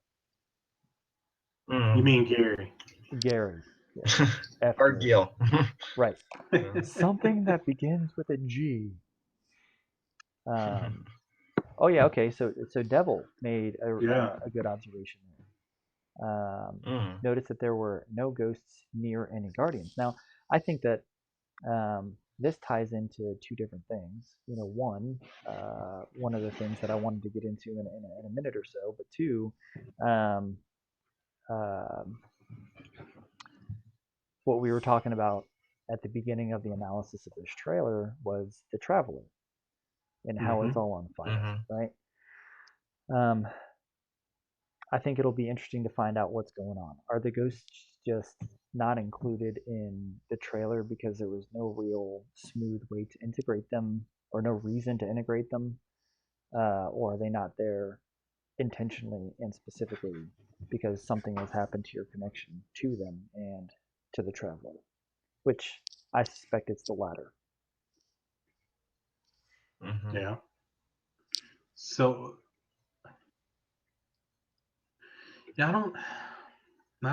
you mean Gary? Gary. Or Gary. Gil. Right. Something that begins with a G. Oh yeah, okay. So Devil made Yeah. a good observation there. Mhm. Notice that there were no ghosts near any guardians. Now, I think that this ties into two different things. You know, one of the things that I wanted to get into in a minute or so, but two, um, what we were talking about at the beginning of the analysis of this trailer was the Traveler and how it's all on fire, right? I think it'll be interesting to find out what's going on. Are the ghosts just not included in the trailer because there was no real smooth way to integrate them or no reason to integrate them? Or are they not there intentionally and specifically because something has happened to your connection to them and to the Traveler? Which I suspect it's the latter. Mhm. Yeah. So yeah, I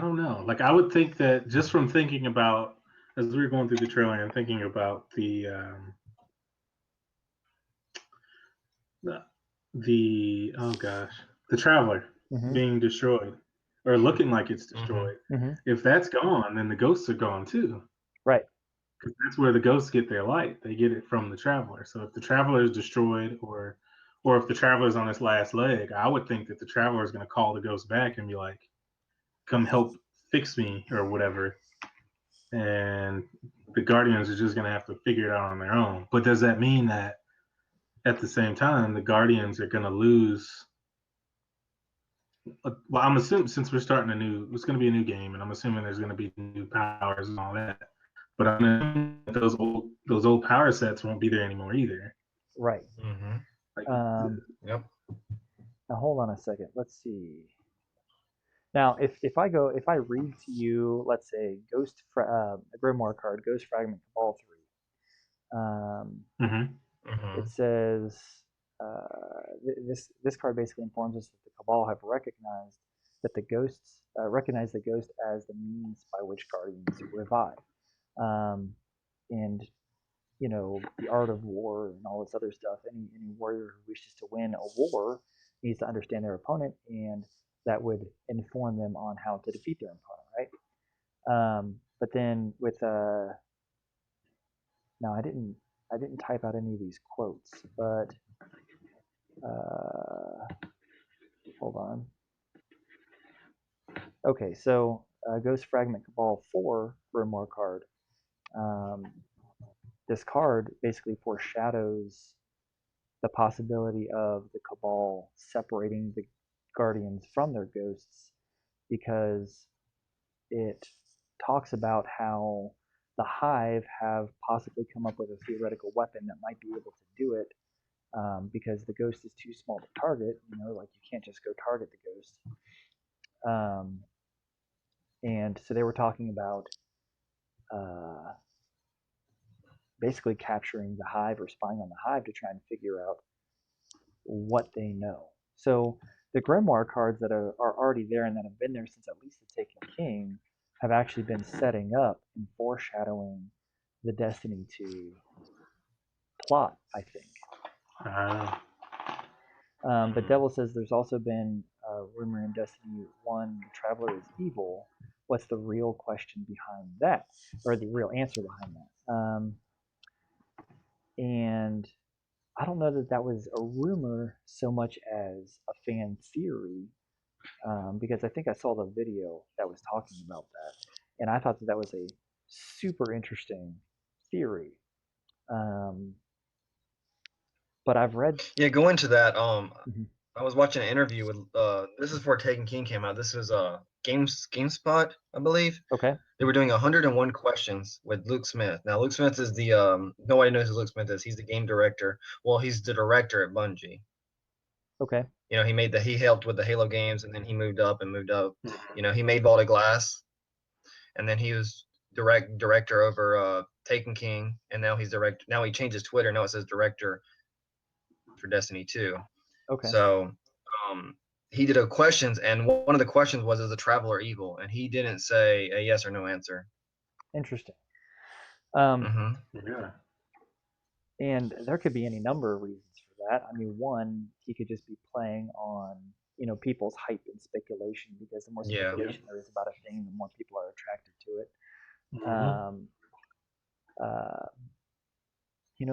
don't know. Like I would think that just from thinking about as we were going through the trailer and thinking about the oh gosh, the Traveler Mm-hmm. being destroyed or looking like it's destroyed. Mm-hmm. If that's gone, then the ghosts are gone too. Right. Because that's where the ghosts get their light. They get it from the Traveler. So if the Traveler is destroyed, or if the Traveler's on its last leg, I would think that the Traveler is going to call the ghost back and be like, "Come help fix me" or whatever. And the Guardians are just going to have to figure it out on their own. But does that mean that at the same time the Guardians are going to lose? Well, I'm assuming since we're starting it's going to be a new game, and I'm assuming there's going to be new powers and all that. But I'm assuming that those old power sets won't be there anymore either. Right. Mhm. Like, Yep. Now hold on a second. Let's see. Now, if I read to you, let's say a Grimoire card, Ghost Fragment Cabal 3. mm-hmm. It says this card basically informs us that the Cabal have recognized that the ghosts recognize the ghost as the means by which guardians revive, and you know the art of war and all this other stuff. Any warrior who wishes to win a war needs to understand their opponent, and that would inform them on how to defeat their opponent, right? But then with now I didn't type out any of these quotes, but hold on. Okay, so Ghost Fragment Cabal 4 Grimoire card. This card basically foreshadows the possibility of the Cabal separating the Guardians from their ghosts, because it talks about how the Hive have possibly come up with a theoretical weapon that might be able to do it, because the ghost is too small to target. Like you can't just go target the ghost. And so they were talking about basically capturing the Hive or spying on the Hive to try and figure out what they know. So the Grimoire cards that are already there and that have been there since at least the Taken King have actually been setting up and foreshadowing the Destiny 2 plot, I think. But Devil says there's also been a rumor in Destiny 1, the Traveler is evil. What's the real question behind that? Or the real answer behind that? And I don't know that that was a rumor so much as a fan theory, because I think I saw the video that was talking about that, and I thought that that was a super interesting theory. But I've read. Yeah, go into that. Mhm. I was watching an interview with this is before Taken King came out. This was GameSpot, I believe. Okay. They were doing 101 questions with Luke Smith. Now Luke Smith is the nobody knows who Luke Smith is. He's the game director. Well, he's the director at Bungie. Okay. He helped with the Halo games, and then he moved up and moved up. He made Vault of Glass, and then he was director over Taken King, and now he's director. Now he changed his Twitter. Now it says director for Destiny 2. Okay. So he did a questions, and one of the questions was, is the Traveler evil? And he didn't say a yes or no answer. Interesting. Yeah. And there could be any number of reasons for that. I mean, one, he could just be playing on, people's hype and speculation, because the more speculation there is about a thing, the more people are attracted to it.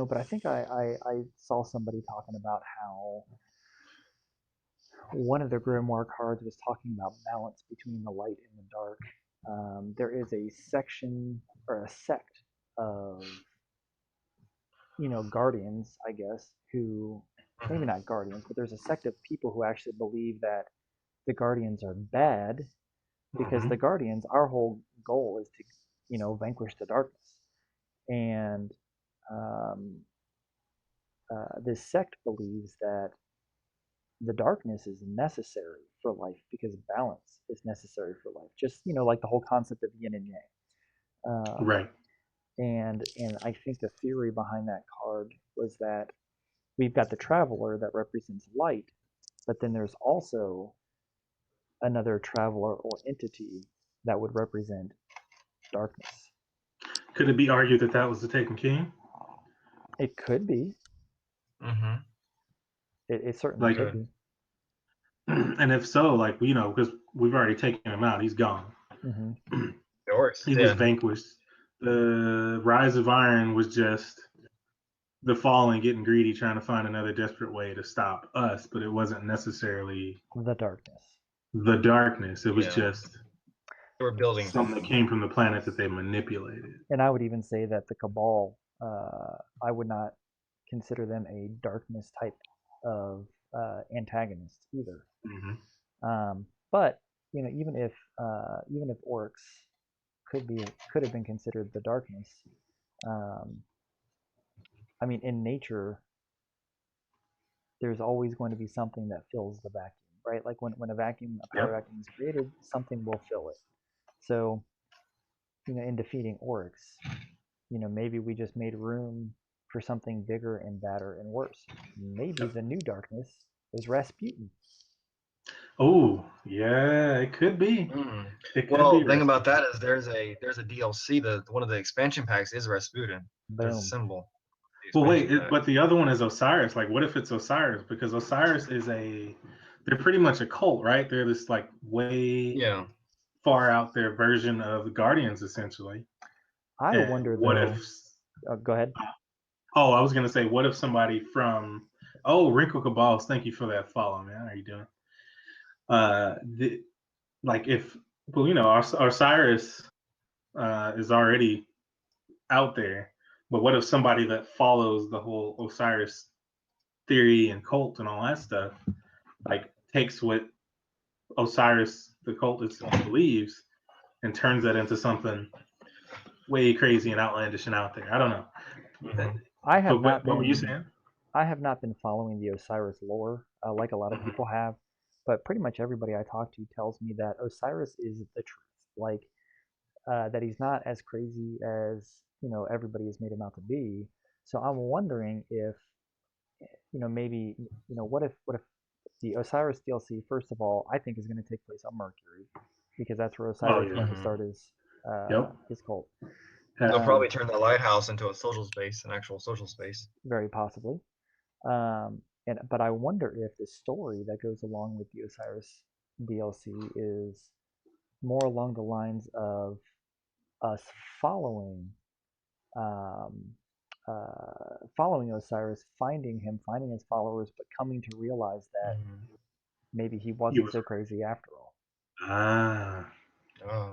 But I think I saw somebody talking about how one of the Grimoire cards was talking about balance between the light and the dark. There is a section or a sect of Guardians, I guess, who, maybe not Guardians, but there's a sect of people who actually believe that the Guardians are bad, because the Guardians, our whole goal is to, vanquish the darkness. And this sect believes that the darkness is necessary for life, because balance is necessary for life. Just, like the whole concept of yin and yang. Right. And I think the theory behind that card was that we've got the Traveler that represents light, but then there's also another Traveler or entity that would represent darkness. Could it be argued that that was the Taken King? It could be. It certainly could be. And if so, because we've already taken him out, he's gone. He was vanquished. The Rise of Iron was just the Fallen getting greedy, trying to find another desperate way to stop us, but it wasn't necessarily the darkness. The darkness. It was just they were building something that came from the planet that they manipulated. And I would even say that the Cabal, I would not consider them a darkness type of antagonist either. But even if orcs could have been considered the darkness, I mean, in nature, there's always going to be something that fills the vacuum, right? Like when a power vacuum is created, something will fill it. So, in defeating orcs, maybe we just made room for something bigger and badder and worse. Maybe the new darkness is Rasputin. Oh, yeah, it could be. The thing about that is there's a DLC. One of the expansion packs is Rasputin. There's a symbol. Well, wait, but the other one is Osiris. Like, what if it's Osiris? Because Osiris is they're pretty much a cult, right? They're this way far out there version of the Guardians, essentially. I wonder, what though. If? Go ahead. Oh, I was gonna say, what if somebody from Wrinkle Cabals? Thank you for that follow, man. How are you doing? Osiris is already out there, but what if somebody that follows the whole Osiris theory and cult and all that stuff, like takes what Osiris, the cult itself, believes and turns that into something way crazy and outlandish and out there. I don't know. I have But not what were you been saying? I have not been following the Osiris lore like a lot of people have, but pretty much everybody I talk to tells me that Osiris is the truth. Like that he's not as crazy as everybody has made him out to be. So I'm wondering if maybe what if the Osiris DLC, first of all, I think is going to take place on Mercury because that's where Osiris yeah. went to start Yep. his cult. They'll Um, probably turn the lighthouse into a social space, an actual social space. very possibly. But I wonder if the story that goes along with the Osiris DLC is more along the lines of us following following Osiris, finding him, finding his followers, but coming to realize that maybe he wasn't so crazy after all.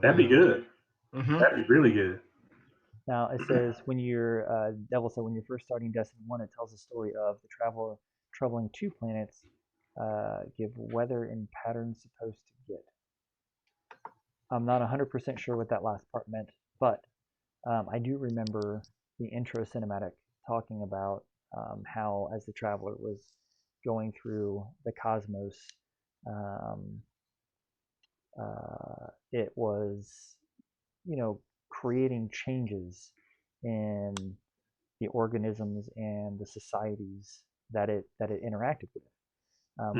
That'd be good. Mm-hmm. That'd be really good. Now it says when you're Devil said when you're first starting Destiny 1, it tells the story of the traveler traveling 2 planets, give weather and patterns supposed to get. I'm not 100% sure what that last part meant, but I do remember the intro cinematic talking about how, as the traveler was going through the cosmos, it was, creating changes in the organisms and the societies that it interacted with,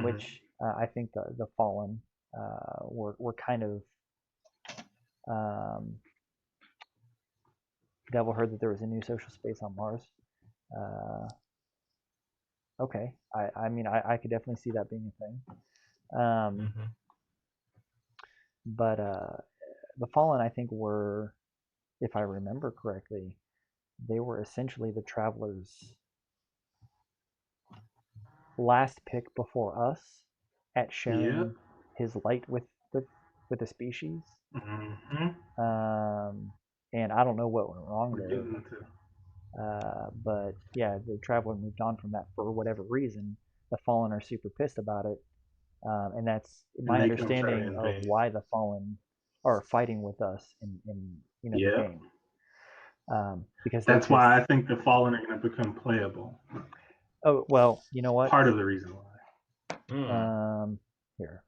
which I think the Fallen were kind of. Devil heard that there was a new social space on Mars. Okay, I mean I could definitely see that being a thing. But the Fallen, I think, were, if I remember correctly, they were essentially the travelers' last pick before us at sharing his light with the species. And I don't know what went wrong there. But yeah, the traveler moved on from that for whatever reason. The Fallen are super pissed about it, and that's my understanding of why the Fallen are fighting with us in the game. Because that's why I think the Fallen are going to become playable. Oh well, you know what? Part of the reason why. Here,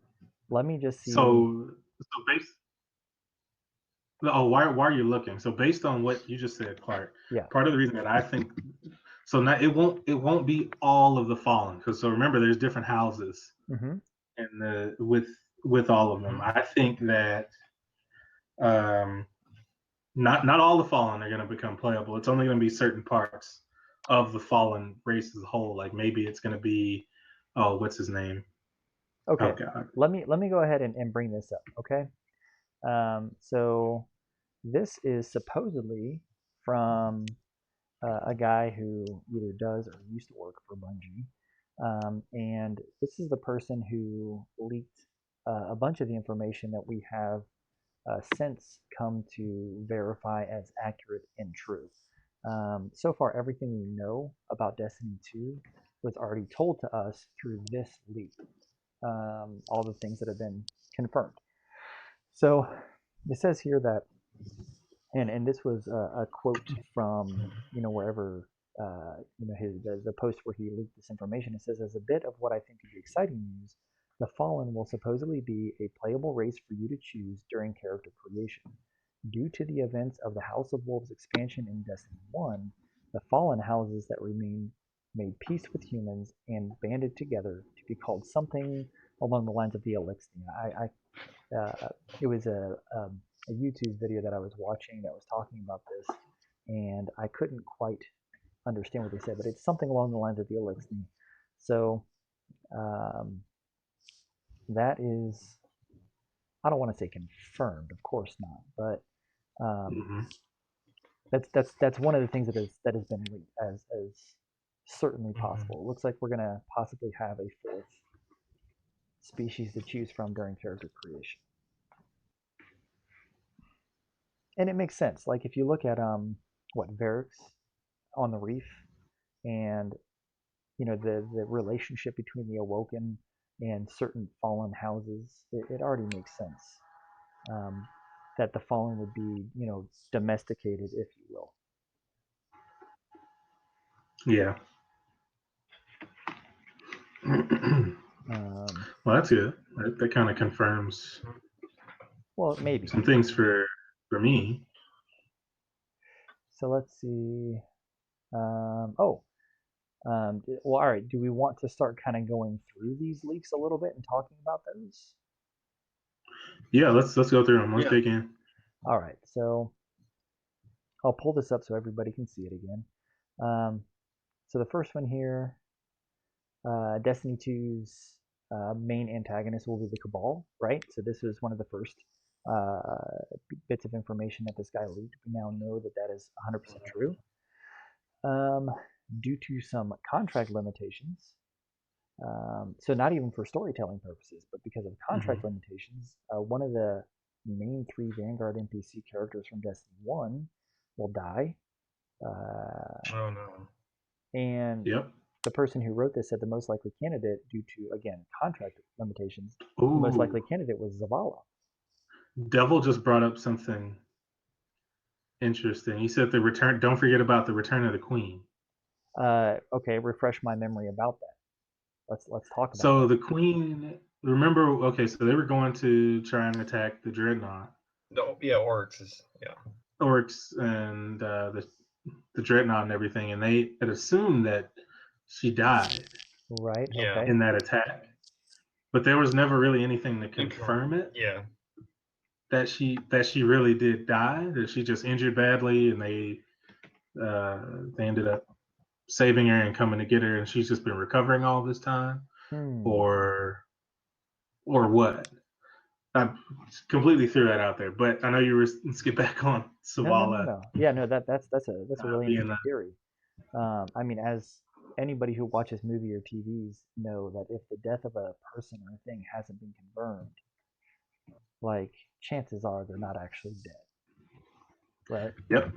let me just see. So based. Oh, why are you looking? So based on what you just said, Clark. Yeah. Part of the reason that I think. So now it won't be all of the Fallen, because so remember there's different houses, and with all of them. I think that not all the Fallen are going to become playable. It's only going to be certain parts of the Fallen race as a whole. Like maybe it's going to be, what's his name? Okay. Oh, God. Let me go ahead and bring this up. Okay. So this is supposedly from a guy who either does or used to work for Bungie. And this is the person who leaked a bunch of the information that we have since come to verify as accurate and true. So far, everything we know about Destiny 2 was already told to us through this leak. All the things that have been confirmed. So it says here that, and this was a quote from wherever the post where he leaked this information. It says, as a bit of what I think could be exciting news, the Fallen will supposedly be a playable race for you to choose during character creation. Due to the events of the House of Wolves expansion in Destiny 1, the Fallen houses that remain made peace with humans and banded together to be called something along the lines of the Elixir. It was a YouTube video that I was watching that was talking about this, and I couldn't quite understand what they said, but it's something along the lines of the Elixir. So that is, I don't want to say confirmed, of course not, but that's one of the things that has been leaked as certainly possible. It looks like we're going to possibly have a 4th species to choose from during character creation. And it makes sense. Like if you look at Varix on the Reef, and the relationship between the Awoken and certain fallen houses, it already makes sense that the fallen would be, domesticated, if you will. Yeah. Well, that's good. That kind of confirms Well, maybe. some things for me. So let's see. Well, all right. Do we want to start kind of going through these leaks a little bit and talking about those? Yeah, let's go through them. Let's dig in. All right. So I'll pull this up so everybody can see it again. So the first one here, Destiny 2's main antagonist will be the Cabal, right? So this was one of the first bits of information that this guy leaked. We now know that that is 100% true. Due to some contract limitations, so not even for storytelling purposes, but because of contract limitations, one of the main 3 Vanguard NPC characters from Destiny 1 will die. Oh no. And the person who wrote this said the most likely candidate, due to, again, contract limitations, the most likely candidate was Zavala. Devil just brought up something interesting. He said the return. Don't forget about the return of the Queen. Okay, refresh my memory about that. Let's talk about So that. the Queen. Remember? Okay, so they were going to try and attack the Dreadnought. No, yeah, Orcs is Orcs and the Dreadnought and everything, and they had assumed that she died. Right. Yeah. Okay. In that attack, but there was never really anything to confirm it. Yeah. That she really did die. That she just injured badly, and they ended up saving her and coming to get her, and she's just been recovering all this time, or what? I completely threw that out there, but I know you were skip back on Zavala. No. Yeah, no, that's a really interesting theory. I mean, as anybody who watches movie or TVs know, that if the death of a person or a thing hasn't been confirmed, like, chances are they're not actually dead, right? Yep.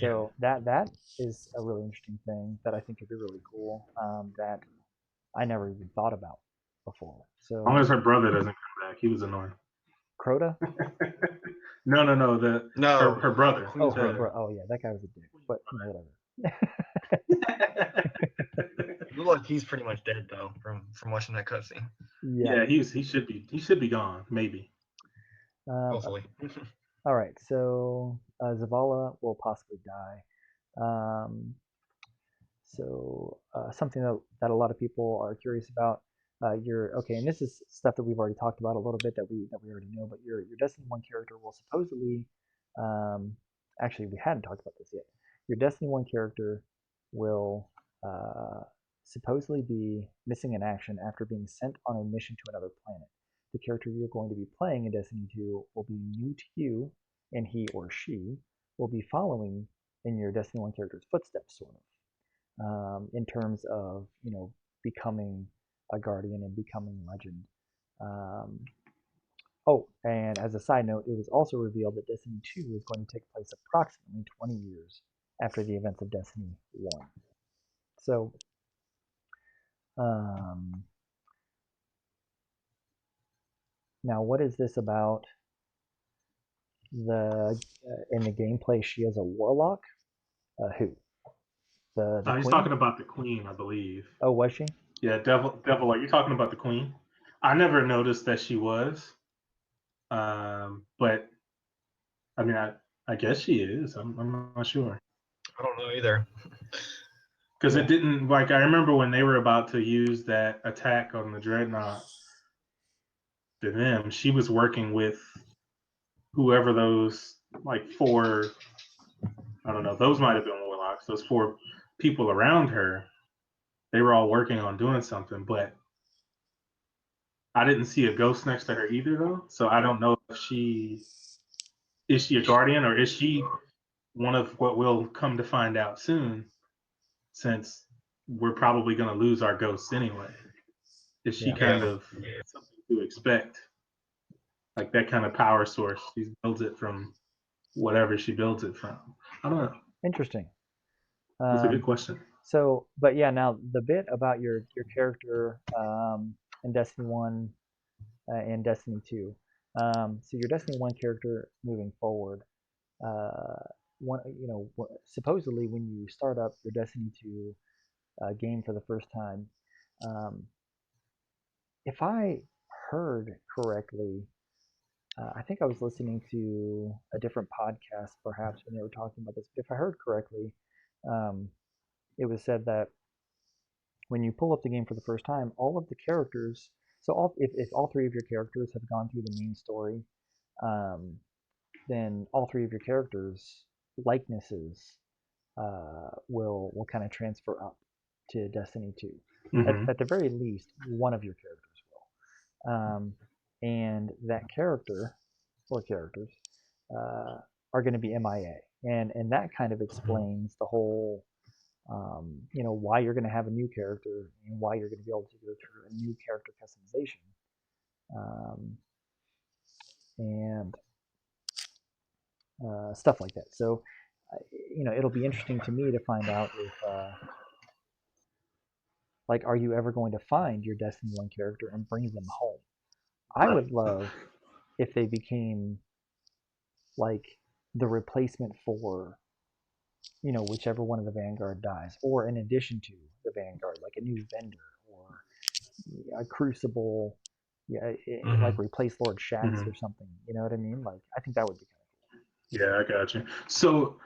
So that is a really interesting thing that I think could be really cool, that I never even thought about before. So as long as her brother doesn't come back, he was annoying. Crota? No. Her brother. Oh, oh yeah, that guy was a dick. But whatever. Look like he's pretty much dead though from watching that cutscene. Yeah, he should be gone, maybe. Hopefully. All right, so Zavala will possibly die. Something that a lot of people are curious about. And this is stuff that we've already talked about a little bit, that we already know. But your Destiny 1 character will supposedly, actually we hadn't talked about this yet. Your Destiny 1 character will supposedly be missing in action after being sent on a mission to another planet. The character you're going to be playing in Destiny 2 will be new to you, and he or she will be following in your Destiny 1 character's footsteps, sort of, in terms of, becoming a guardian and becoming legend. And as a side note, it was also revealed that Destiny 2 is going to take place approximately 20 years after the events of Destiny 1. So, now what is this about? In the gameplay, she is a warlock. Who? The He's Queen? talking about the Queen, I believe. Oh, was she? Yeah, Devil. Are you talking about the Queen? I never noticed that she was. But I mean, I guess she is. I'm not sure. I don't know either. Because it didn't, like, I remember when they were about to use that attack on the Dreadnought to them, she was working with whoever those, like, 4, I don't know, those might have been warlocks, those 4 people around her. They were all working on doing something, but I didn't see a ghost next to her either, though. So I don't know if is she a guardian, or is she one of what we'll come to find out soon, since we're probably going to lose our ghosts anyway. Is she kind of something to expect? Like that kind of power source. She builds it from whatever she builds it from. I don't know. Interesting. That's a good question. So, but yeah, now the bit about your character in Destiny 1 and Destiny 2. So your Destiny 1 character moving forward, one, supposedly when you start up your Destiny 2 game for the first time, um, if I heard correctly, I think I was listening to a different podcast perhaps when they were talking about this, but if I heard correctly, um, it was said that when you pull up the game for the first time, all of the characters, so if all three of your characters have gone through the main story, um, then all three of your characters' likenesses will kind of transfer up to Destiny 2. Mm-hmm. At the very least, one of your characters will. And that character or characters are going to be MIA. And that kind of explains the whole why you're going to have a new character and why you're going to be able to go through a new character customization. And stuff like that. So, it'll be interesting to me to find out if, are you ever going to find your Destiny 1 character and bring them home? I would love if they became like the replacement for, whichever one of the Vanguard dies, or in addition to the Vanguard, like a new vendor or a Crucible, like replace Lord Shaxx or something. You know what I mean? Like, I think that would be kind of Yeah, I got you. So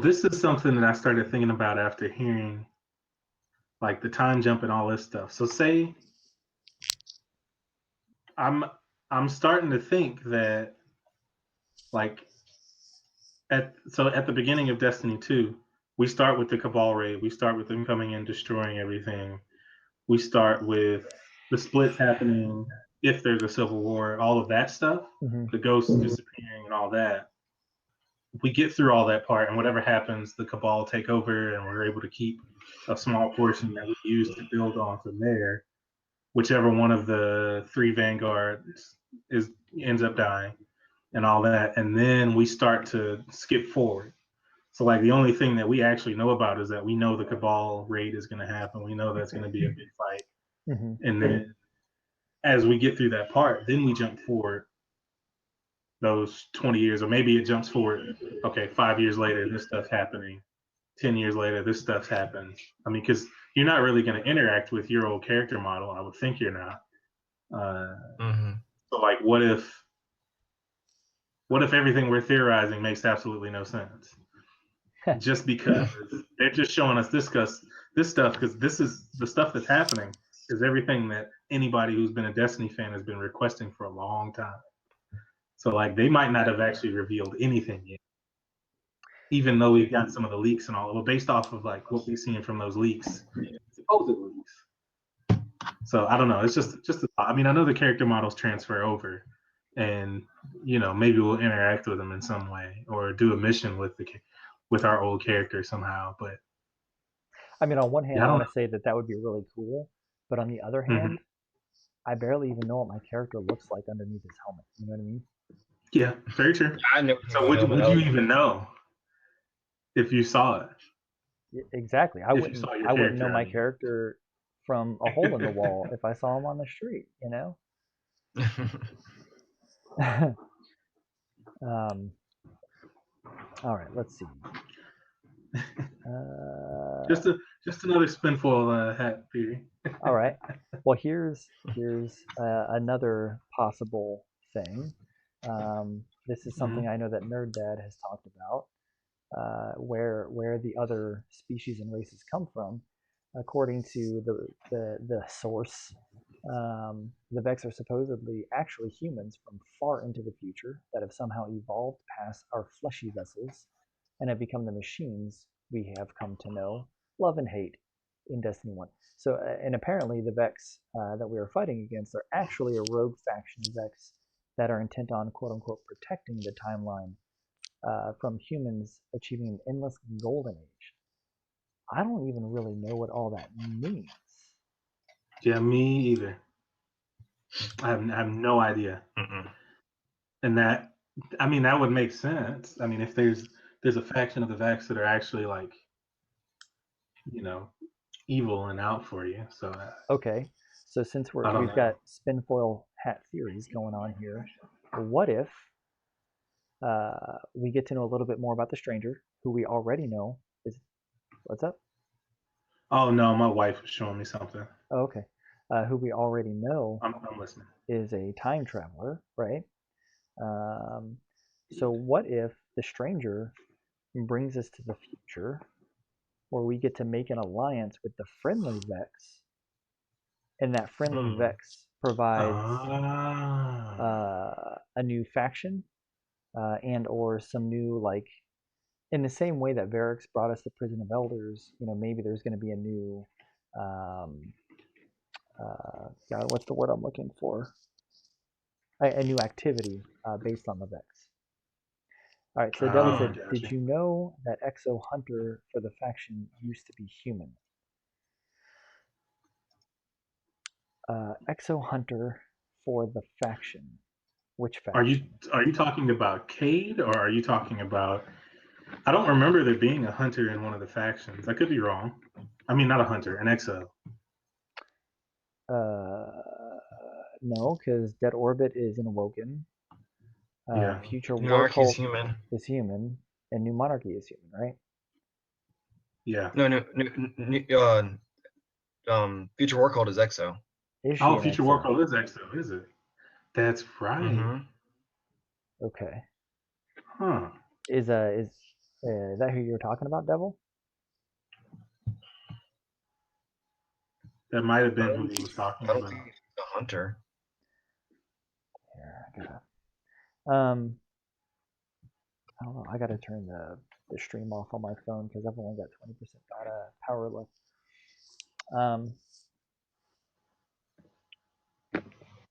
this is something that I started thinking about after hearing like the time jump and all this stuff. So say I'm starting to think that like at the beginning of Destiny 2, we start with the Cabal raid. We start with them coming in, destroying everything. We start with the splits happening, if there's a civil war, all of that stuff, cool. the ghosts disappearing and all that. We get through all that part, and whatever happens, the Cabal take over, and we're able to keep a small portion that we use to build on from there. Whichever one of the three Vanguards ends up dying, and all that, and then we start to skip forward. So like the only thing that we actually know about is that we know the Cabal raid is going to happen. We know that's going to be a big fight, and then as we get through that part, then we jump forward those 20 years, or maybe it jumps forward. Okay, 5 years later, this stuff's happening. 10 years later, this stuff's happened. I mean, because you're not really going to interact with your old character model. I would think you're not. So like, what if everything we're theorizing makes absolutely no sense? Just because they're just showing us this stuff, because this is the stuff that's happening is everything that anybody who's been a Destiny fan has been requesting for a long time. So like they might not have actually revealed anything yet, even though we've got some of the leaks and all. Well, based off of like what we've seen from those leaks, supposed leaks. So I don't know. It's just I mean, I know the character models transfer over, and maybe we'll interact with them in some way or do a mission with our old character somehow. But I mean, on one hand, yeah, I want to say that would be really cool, but on the other hand, I barely even know what my character looks like underneath his helmet. You know what I mean? Yeah, very true. So would you even know if you saw it? Exactly. I If you saw your wouldn't know character, my character from a hole in the wall if I saw him on the street. All right, let's see. Just another Spinfoil Hat Theory. All right. Well, here's another possible thing. This is something I know that Nerd Dad has talked about, where the other species and races come from. According to the source, the Vex are supposedly actually humans from far into the future that have somehow evolved past our fleshy vessels and have become the machines we have come to know, love, and hate in Destiny 1. So, and apparently the Vex that we are fighting against are actually a rogue faction of Vex that are intent on quote-unquote protecting the timeline from humans achieving an endless golden age. I don't even really know what all that means. Yeah, me either. I have no idea. And that, I mean, that would make sense. I mean, if there's a faction of the Vex that are actually like you know, evil and out for you. So Okay, so since I don't we've know. got Spinfoil Hat Theories going on here, what if we get to know a little bit more about the stranger, who we already know is what's up? Oh no, my wife was showing me something. Oh, okay, who we already know I'm listening. is a time traveler, right? Um, so what if the stranger brings us to the future, where we get to make an alliance with the friendly Vex, and that friendly Hmm. Vex provides Ah. a new faction and or some new like in the same way that Varix brought us the Prison of Elders. Maybe there's going to be a new um, God, what's the word I'm looking for? A new activity based on the Vex. All right, so Devil Oh, said, did gotcha. you know that Exo Hunter for the faction used to be human? Exo Hunter for the faction. Which Are you faction? are you talking about Cade, or are you talking about? I don't remember there being a hunter in one of the factions. I could be wrong. I mean, not a hunter, an exo. No, because Dead Orbit is an Awoken. Yeah. Future War Monarchy's Cult human. is human, and New Monarchy is human, right? Yeah. Future War Cult is Exo. Is she Oh, an Future Exo? Warcraft is exo, is it? That's right. Mm-hmm. Okay. Huh. Is that who you're talking about, Devil? That might have I been who don't he think was talking I don't about. think he's a hunter. Here, I don't know. I gotta turn the stream off on my phone because I've only got 20% data power left.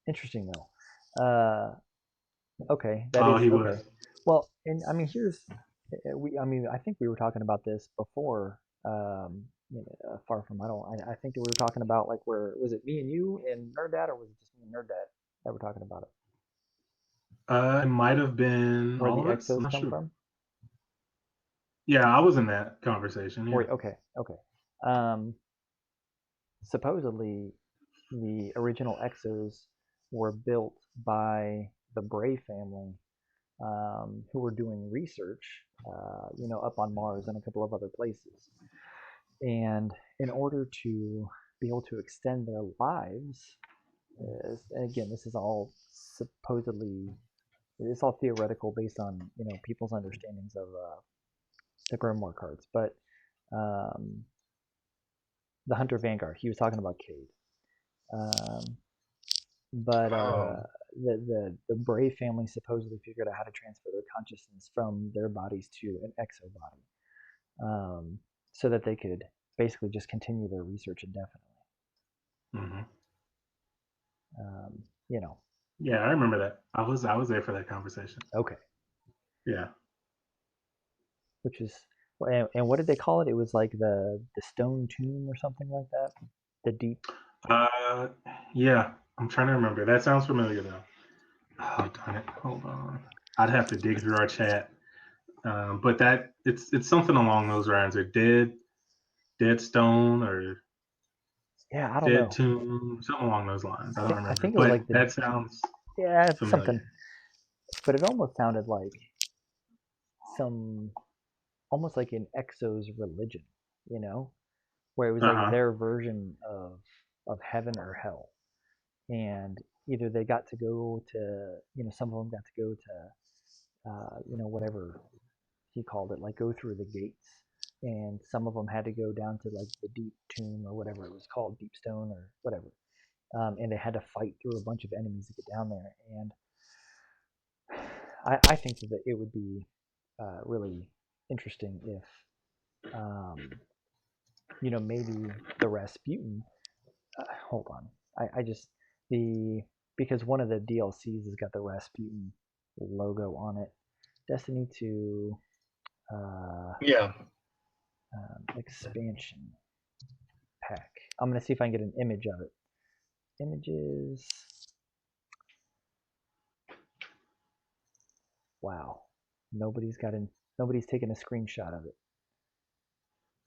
Interesting though. Okay, that Oh, is he okay. was. Well, and I mean, I think we were talking about this before. Far from, I think that we were talking about like where was it me and you and Nerd Dad, or was it just me and Nerd Dad that were talking about it? It might have been Where all the of us. I'm exos not come sure. from? Yeah, I was in that conversation. Yeah. Okay. Um, Supposedly, the original exos were built by the Bray family, who were doing research, up on Mars and a couple of other places. And in order to be able to extend their lives, and again, this is all supposedly, it's all theoretical based on people's understandings of the Grimoire cards. But um, the Hunter Vanguard, he was talking about Cade. But the Bray family supposedly figured out how to transfer their consciousness from their bodies to an exo body, so that they could basically just continue their research indefinitely. Hmm. Um, you know. Yeah, I remember that. I was there for that conversation. Okay. Yeah. Which is, and what did they call it? It was like the stone tomb or something like that. The deep. Uh, yeah. I'm trying to remember. That sounds familiar though. Oh darn it! Hold on. I'd have to dig through our chat. But that it's something along those lines, or dead stone, or Yeah, I don't dead know. tomb, something along those lines. I don't I remember, think it was but like the, that sounds yeah, it's something, familiar. but it almost sounded like some, almost like an exo's religion, where it was Uh like huh. their version of heaven or hell, and either they got to go to, some of them got to go to, whatever he called it, like go through the gates, and some of them had to go down to like the deep tomb or whatever it was called, deep stone or whatever, and they had to fight through a bunch of enemies to get down there. And I think that it would be really interesting if, maybe the Rasputin. Hold on, I just the because one of the DLCs has got the Rasputin logo on it. Destiny 2 Yeah. expansion pack. I'm gonna see if I can get an image of it. Images. Wow, nobody's taken a screenshot of it.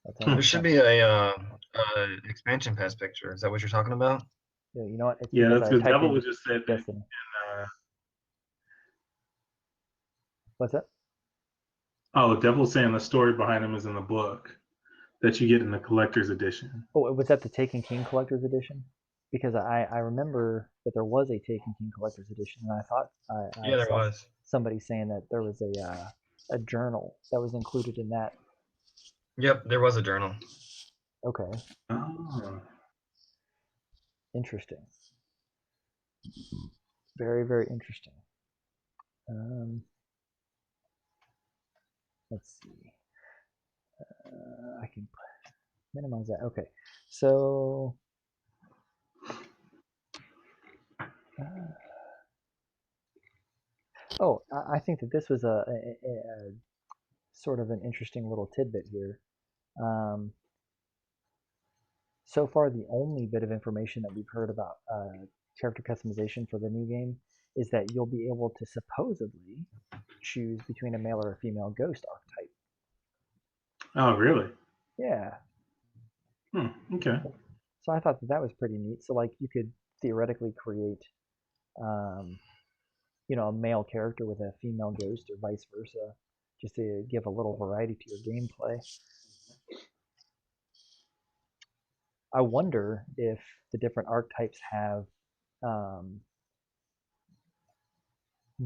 That's There should be a expansion pass picture. Is that what you're talking about? Yeah, you know what? It's Yeah, because that's I good. typed Devil in just said that. Destiny. What's that? Oh, Devil's saying the story behind him is in the book that you get in the collector's edition. Oh, was that the Taken King Collector's Edition? Because I remember that there was a Taken King Collector's Edition, and I thought I Yeah, there saw was. somebody saying that there was a journal that was included in that. Yep, there was a journal. Okay, Oh. interesting. Very, very interesting. Let's see. I can minimize that. Okay, so I think that this was a sort of an interesting little tidbit here. So far, the only bit of information that we've heard about character customization for the new game is that you'll be able to supposedly choose between a male or a female ghost archetype. Oh, really? Yeah. Okay. So I thought that that was pretty neat. So like you could theoretically create, a male character with a female ghost or vice versa, just to give a little variety to your gameplay. I wonder if the different archetypes have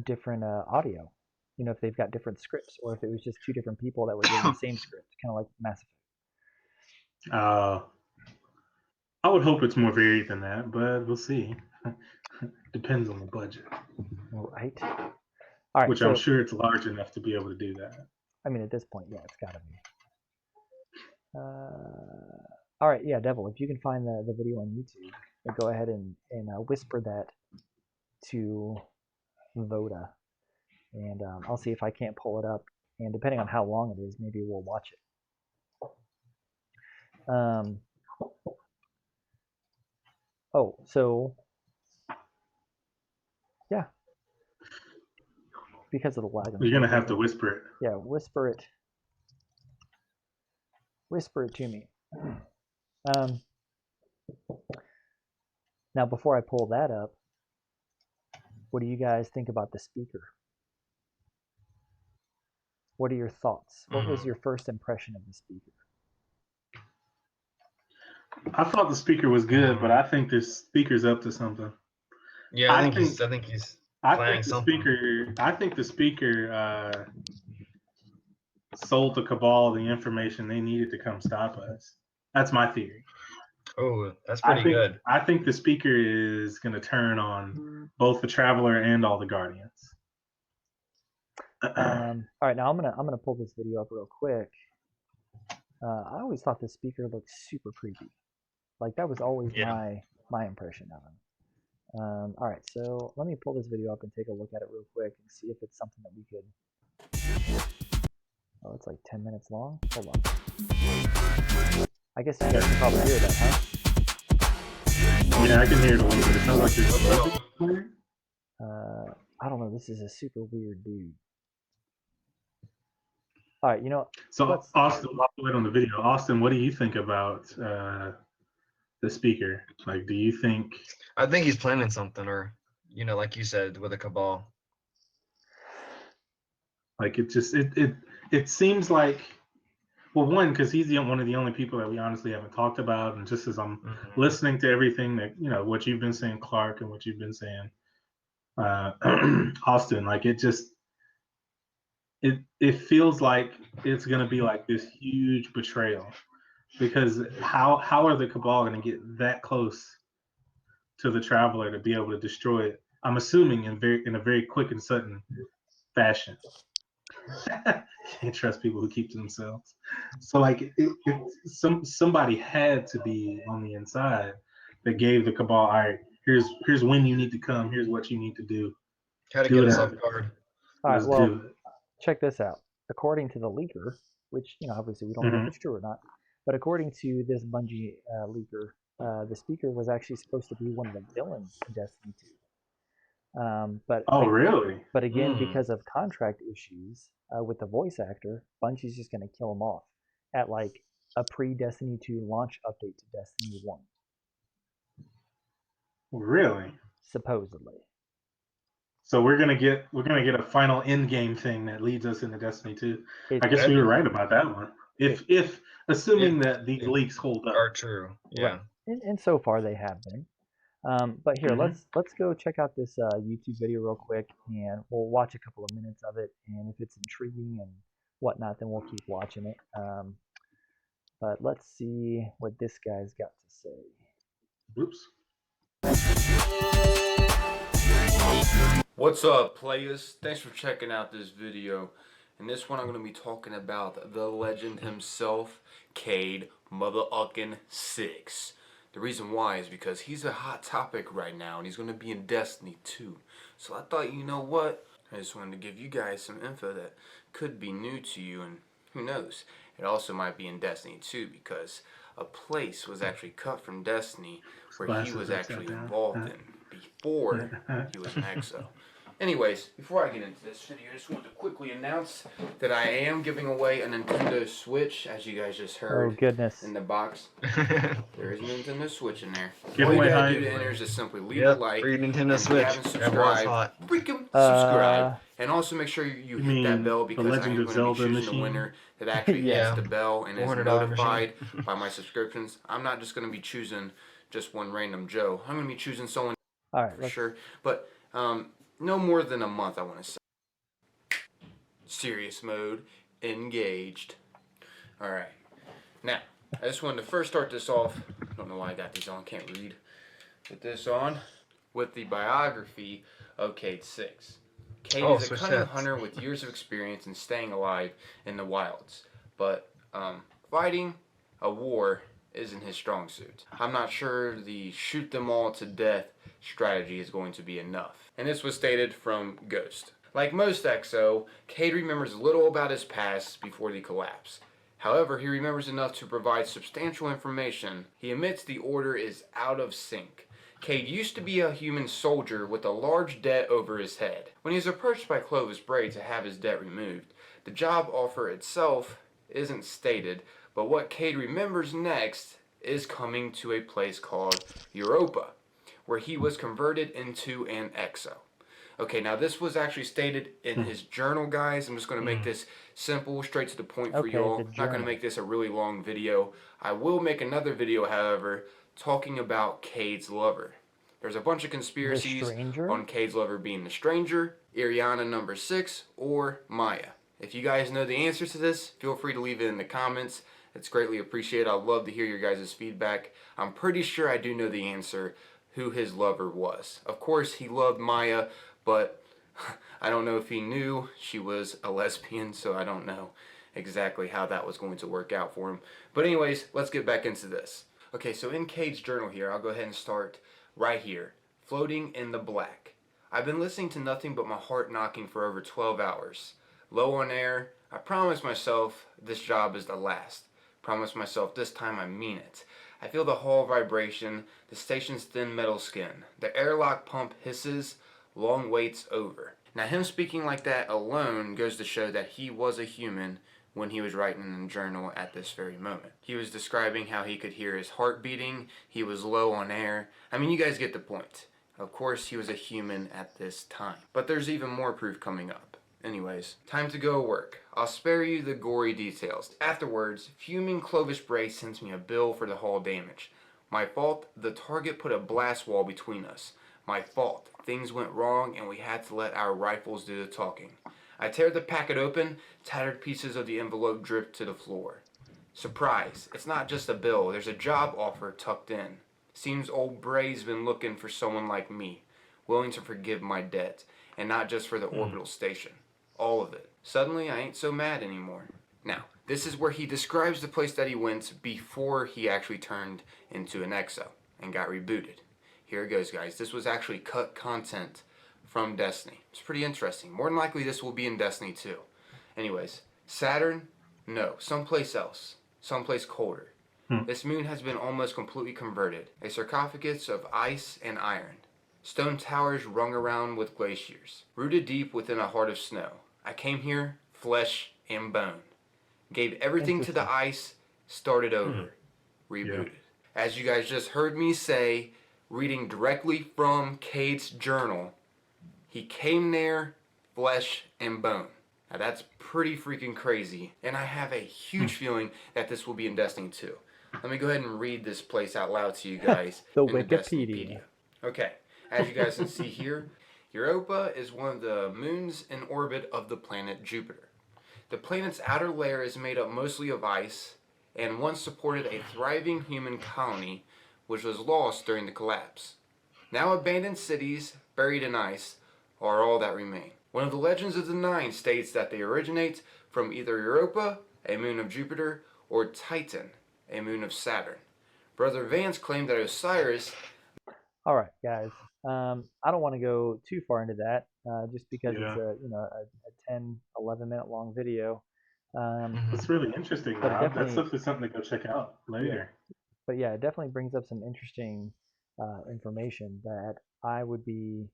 different audio. If they've got different scripts, or if it was just two different people that were doing the same script, kind of like Mass Effect. I would hope it's more varied than that, but we'll see. Depends on the budget. Right. All right. Which so, I'm sure it's large enough to be able to do that. I mean, at this point, yeah, it's got to be. All right. Yeah, Devil, if you can find the video on YouTube, then go ahead and whisper that to VOTA. And I'll see if I can't pull it up. And depending on how long it is, maybe we'll watch it. So yeah, because of the lag. You're gonna have to whisper it. Yeah, whisper it. Whisper it to me. Now, before I pull that up, what do you guys think about the speaker? What are your thoughts? What was your first impression of the speaker? I thought the speaker was good, but I think this speaker's up to something. Yeah, I think he's planning something. I think the speaker sold the Cabal the information they needed to come stop us. That's my theory. Oh, that's pretty good. I think the speaker is going to turn on both the Traveler and all the Guardians. All right, now I'm gonna pull this video up real quick. I always thought the speaker looked super creepy. Like that was always my impression of him. All right, so let me pull this video up and take a look at it real quick and see if it's something that we could. Oh, it's like 10 minutes long. Hold on. I guess you guys can probably hear that, huh? Yeah, I can hear it a little bit. It sounds like there's I don't know. This is a super weird dude. All right, So Austin, while we wait on the video, Austin, what do you think about the speaker? Like, do you think? I think he's planning something, or like you said, with a Cabal. Like it seems like, well, one, because he's one of the only people that we honestly haven't talked about, and just as I'm listening to everything that what you've been saying, Clark, and what you've been saying, Austin, like it feels like it's gonna be like this huge betrayal, because how are the Cabal gonna get that close to the Traveler to be able to destroy it? I'm assuming in a very quick and sudden fashion. Can't trust people who keep to themselves. So like somebody had to be on the inside that gave the Cabal, all right, here's when you need to come, here's what you need to do. How to get us off guard. All right, well, check this out. According to the leaker, which obviously we don't know if it's true or not, but according to this Bungie leaker, the speaker was actually supposed to be one of the villains in Destiny 2. Really? But again, because of contract issues with the voice actor, Bungie's just going to kill him off at like a pre-Destiny 2 launch update to Destiny 1, Really? supposedly. So we're gonna get a final end game thing that leads us into Destiny 2. It, I guess That'd we be were right cool. about that one. If assuming that these If leaks hold are up. true. right, Yeah. and so far they have been. But here, Mhm. let's go check out this YouTube video real quick, and we'll watch a couple of minutes of it. And if it's intriguing and whatnot, then we'll keep watching it. But let's see what this guy's got to say. Oops. What's up, players? Thanks for checking out this video. In this one, I'm going to be talking about the legend himself, Cade Mother-uckin' 6. The reason why is because he's a hot topic right now, and he's going to be in Destiny 2. So I thought, you know what? I just wanted to give you guys some info that could be new to you, and who knows? It also might be in Destiny 2 because a place was actually cut from Destiny where he was actually involved in before he was an exo. Anyways, before I get into this video, I just wanted to quickly announce that I am giving away a Nintendo Switch, as you guys just heard. Oh goodness! In the box. There is a Nintendo Switch in there. Give All you away gotta hype. do to enter is just simply leave Yep, a like. free Nintendo and if you Switch. haven't Everyone's subscribed, hot. freaking subscribe. And also make sure you You hit mean that bell the because I Legend am of going to be Zelda choosing machine? a winner that actually Yeah. hits the bell and is $400 notified by my subscriptions. I'm not just going to be choosing just one random Joe. I'm going to be choosing someone All right, for sure. But no more than a month, I want to say. Serious mode, engaged. Alright. Now, I just wanted to first start this off. I don't know why I got these on, can't read. Put this on with the biography of Cade 6. Cade is a switch cunning sets. hunter with years of experience in staying alive in the wilds. But fighting a war isn't his strong suit. I'm not sure the shoot them all to death strategy is going to be enough. And this was stated from Ghost. Like most EXO, Cade remembers little about his past before the collapse. However, he remembers enough to provide substantial information. He admits the order is out of sync. Cade used to be a human soldier with a large debt over his head. When he is approached by Clovis Bray to have his debt removed, the job offer itself isn't stated, but what Cade remembers next is coming to a place called Europa, where he was converted into an EXO. Okay, now this was actually stated in his journal, guys. I'm just going to make this simple, straight to the point for Okay, y'all. the I'm not going to journal. make this a really long video. I will make another video, however, talking about Cade's lover. There's a bunch of conspiracies Stranger? on Cade's lover being the Stranger, Iriana number 6, or Maya. If you guys know the answer to this, feel free to leave it in the comments. It's greatly appreciated. I'd love to hear your guys' feedback. I'm pretty sure I do know the answer, who his lover was. Of course, he loved Maya, but I don't know if he knew she was a lesbian, so I don't know exactly how that was going to work out for him. But anyways, let's get back into this. Okay, so in Cade's journal here, I'll go ahead and start right here. Floating in the black. I've been listening to nothing but my heart knocking for over 12 hours. Low on air, I promised myself this job is the last. Promised myself this time I mean it. I feel the hull vibration, the station's thin metal skin. The airlock pump hisses. Long waits over. Now him speaking like that alone goes to show that he was a human when he was writing in the journal at this very moment. He was describing how he could hear his heart beating, he was low on air. I mean, you guys get the point. Of course he was a human at this time. But there's even more proof coming up. Anyways, time to go work. I'll spare you the gory details. Afterwards, fuming Clovis Bray sends me a bill for the hull damage. My fault, the target put a blast wall between us. My fault. Things went wrong and we had to let our rifles do the talking. I tear the packet open, tattered pieces of the envelope drip to the floor. Surprise, it's not just a bill, there's a job offer tucked in. Seems old Bray's been looking for someone like me, willing to forgive my debt, and not just for the orbital station. All of it. Suddenly I ain't so mad anymore. Now, this is where he describes the place that he went before he actually turned into an EXO and got rebooted. Here it goes, guys. This was actually cut content from Destiny. It's pretty interesting. More than likely this will be in Destiny 2. Anyways, Saturn? No, someplace else. Someplace colder. This moon has been almost completely converted. A sarcophagus of ice and iron. Stone towers rung around with glaciers. Rooted deep within a heart of snow. I came here, flesh and bone. Gave everything to the ice started over, rebooted. As you guys just heard me say, reading directly from Cade's journal, he came there, flesh and bone. Now that's pretty freaking crazy, and I have a huge feeling that this will be in Destiny 2. Let me go ahead and read this place out loud to you guys The in the Wikipedia. Destinypedia. Okay, as you guys can see here, Europa is one of the moons in orbit of the planet Jupiter. The planet's outer layer is made up mostly of ice, and once supported a thriving human colony, which was lost during the collapse. Now abandoned cities, buried in ice, are all that remain. One of the legends of the Nine states that they originate from either Europa, a moon of Jupiter, or Titan, a moon of Saturn. Brother Vance claimed that Osiris... All right, guys. I don't want to go too far into that, just because it's a 10, 11-minute long video. It's really interesting, But Rob. That's definitely- definitely something to go check out later. But yeah, it definitely brings up some interesting information that I would be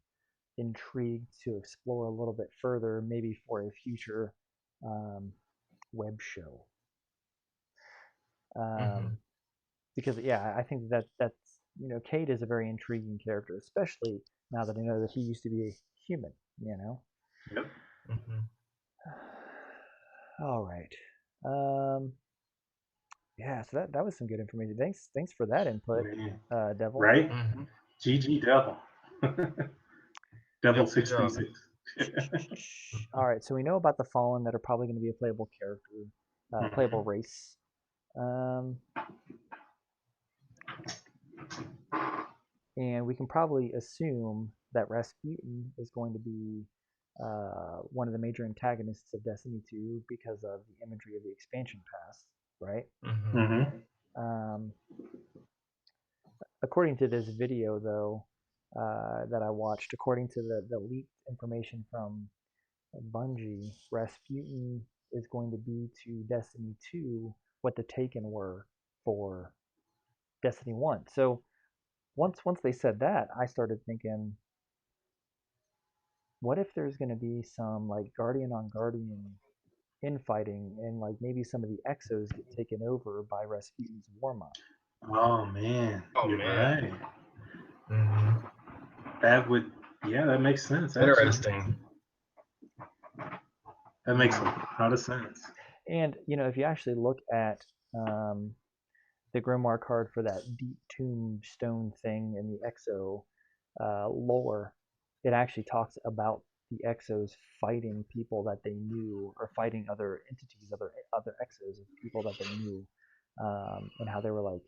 intrigued to explore a little bit further, maybe for a future web show. Because yeah, I think that's Cade is a very intriguing character, especially now that I know that he used to be a human. Yep. All right. Yeah, so that was some good information. Thanks for that input, Devil. Right? GG Devil. Devil Yep, good job. 636. All right, so we know about the Fallen that are probably going to be a playable character, playable race. And we can probably assume that Rasputin is going to be one of the major antagonists of Destiny 2 because of the imagery of the expansion pass, right? According to this video, though, that I watched, according to the leaked information from Bungie, Rasputin is going to be to Destiny 2 what the Taken were for Destiny 1. So once they said that, I started thinking, what if there's going to be some like Guardian on Guardian infighting, and like maybe some of the Exos get taken over by Rasputin's Warmind? Oh man, you're man. right. That would, that makes sense. Actually. Interesting. That makes a lot of sense. And if you actually look at the Grimoire card for that Deep Tombstone thing in the Exo lore, it actually talks about the Exos fighting people that they knew, or fighting other entities, other Exos of people that they knew, and how they were like,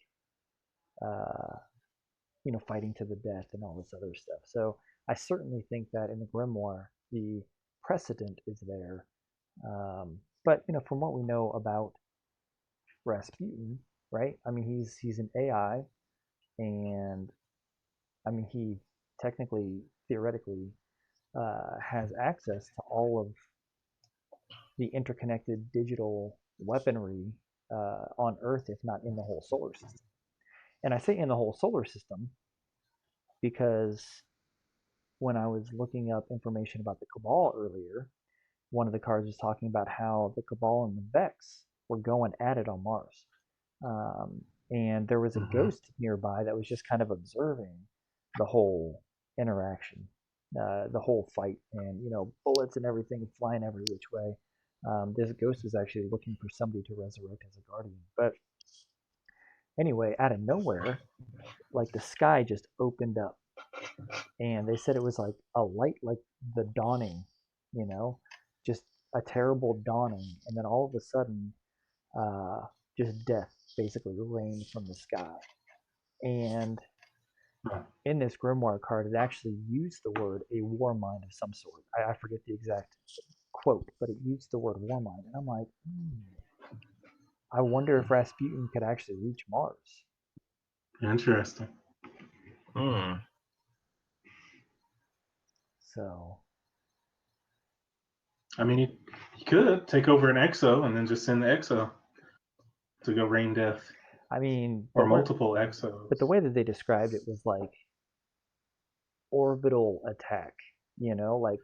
fighting to the death and all this other stuff. So I certainly think that in the Grimoire, the precedent is there. But from what we know about Rasputin, right? I mean, he's an AI, and I mean, he technically, theoretically, has access to all of the interconnected digital weaponry on Earth, if not in the whole solar system. And I say in the whole solar system because when I was looking up information about the Cabal earlier, one of the cards was talking about how the Cabal and the Vex were going at it on Mars. And there was a ghost nearby that was just kind of observing the whole interaction, the whole fight, and bullets and everything flying every which way. This ghost was actually looking for somebody to resurrect as a guardian. But anyway, out of nowhere, like the sky just opened up, and they said it was like a light, like the dawning, just a terrible dawning, and then all of a sudden, just death basically rained from the sky. And in this Grimoire card, it actually used the word a Warmind of some sort. I forget the exact quote, but it used the word Warmind, and I'm like, I wonder if Rasputin could actually reach Mars. Interesting. So, I mean, he could take over an Exo and then just send the Exo to go rain death. I mean, or multiple Exos. But the way that they described it was like orbital attack, like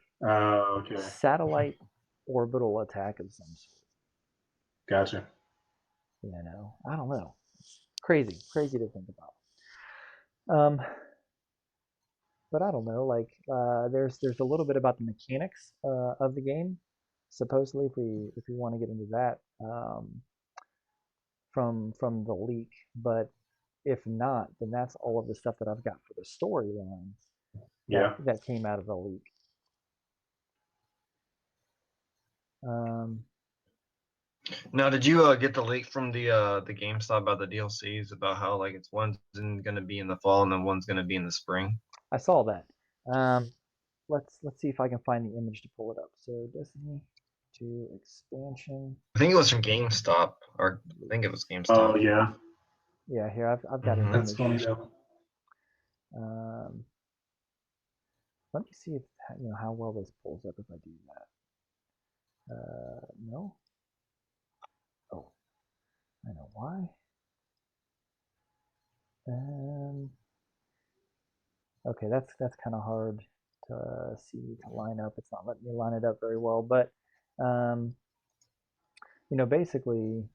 satellite orbital attack of some sort. Gotcha. You know, I don't know. It's crazy to think about. But I don't know. Like, there's a little bit about the mechanics of the game. Supposedly, if we want to get into that from the leak, but if not, then that's all of the stuff that I've got for the storyline Yeah. that came out of the leak. Now, did you get the leak from the GameStop about the DLCs about how like it's one's gonna be in the fall and then one's gonna be in the spring? I saw that. Let's see if I can find the image to pull it up. So Destiny 2 expansion. I think it was from GameStop, or I think it was Oh GameStop. yeah. Yeah, here I've got an That's image. funny though. Let me see if how well this pulls up if I do that. No. Oh, I know why. Okay, that's kind of hard to see to line up. It's not letting me line it up very well, but basically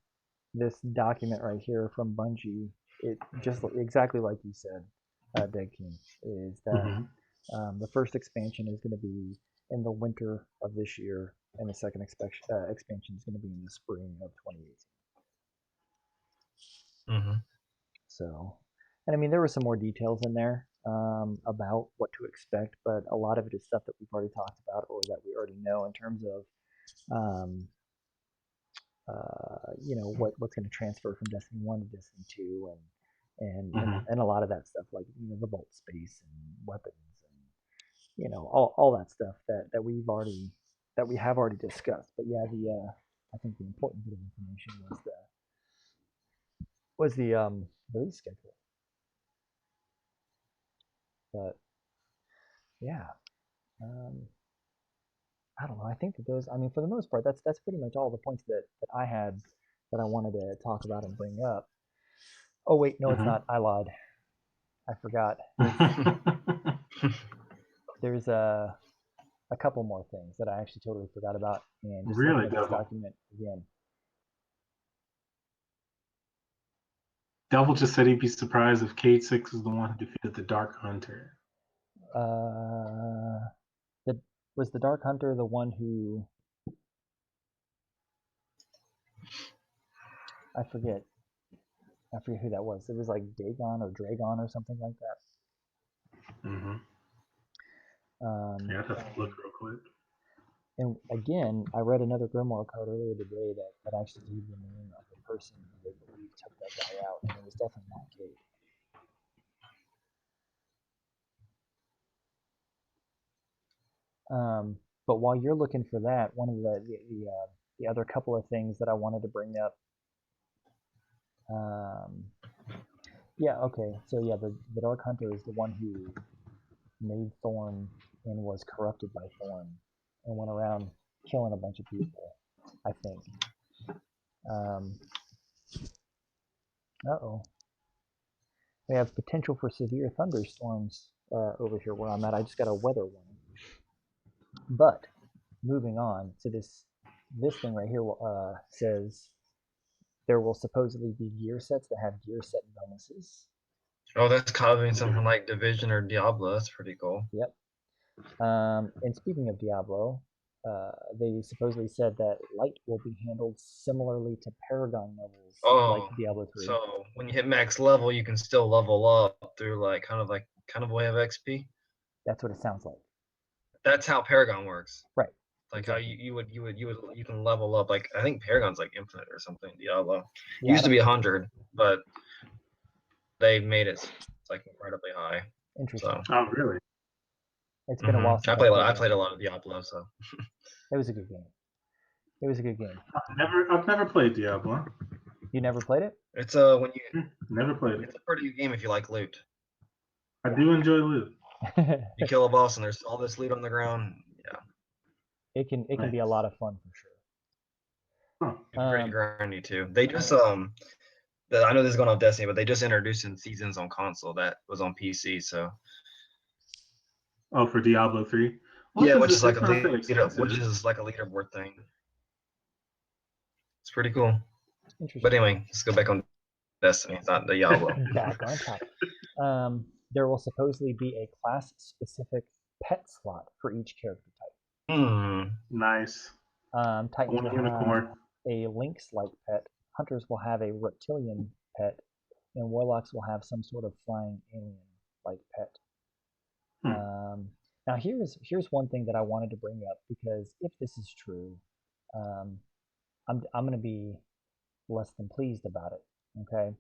this document right here from Bungie, it just exactly like you said, Dead King, is that the first expansion is going to be in the winter of this year, and the second expansion is going to be in the spring of 2018. So, and I mean, there were some more details in there about what to expect, but a lot of it is stuff that we've already talked about or that we already know in terms of what's going to transfer from Destiny 1 to Destiny 2 and a lot of that stuff, like the vault space and weapons and all that stuff that we have already discussed. But yeah, I think the important bit of information was the release schedule. But yeah, I don't know. I think that those, I mean, for the most part, that's pretty much all the points that I had that I wanted to talk about and bring up. Oh wait, no, it's not. I lied. I forgot. There's a couple more things that I actually totally forgot about, and just Really, looking at this document again. Devil just said he'd be surprised if Cade 6 is the one who defeated the Dark Hunter. Was the Dark Hunter the one who? I forget who that was. It was like Dagon or Dragon or something like that. Yeah, I'd have to look real quick. And again, I read another Grimoire card earlier today that actually gave the name of the person who they believe took that guy out, and it was definitely not Cade. But while you're looking for that, one of the other couple of things that I wanted to bring up. Yeah, okay. So yeah, the Dark Hunter is the one who made Thorn and was corrupted by Thorn and went around killing a bunch of people, I think. Uh-oh. We have potential for severe thunderstorms over here where I'm at. I just got a weather warning. But moving on, so this thing right here says there will supposedly be gear sets that have gear set bonuses. Oh, that's copying something like Division or Diablo. That's pretty cool. Yep. And speaking of Diablo, they supposedly said that light will be handled similarly to Paragon levels, like Diablo 3. So when you hit max level, you can still level up through like kind of a way of XP. That's what it sounds like. That's how Paragon works. Right. Like exactly. How you can level up. Like I think Paragon's like infinite or something. Diablo used to be 100, but they made it like incredibly high. Interesting. So. Oh, really? It's been a while since I played a lot of Diablo, so it was a good game. It was a good game. I've never played Diablo. You never played it? It's when you never played it. It's a pretty good game if you like loot. I do enjoy loot. You kill a boss and there's all this loot on the ground. Yeah. It can be a lot of fun for sure. Huh. It's pretty grindy too. They just I know this is going on Destiny, but they just introduced in Seasons on console that was on PC. So. Oh, for Diablo 3. Yeah, which is like a leaderboard thing. It's pretty cool. Interesting. But anyway, let's go back on Destiny, not the Diablo. Back on topic. There will supposedly be a class-specific pet slot for each character type. Nice. Titans will unicorn. have a lynx-like pet. Hunters will have a reptilian pet, and warlocks will have some sort of flying alien-like pet. Now here's one thing that I wanted to bring up, because if this is true, I'm going to be less than pleased about it. Okay,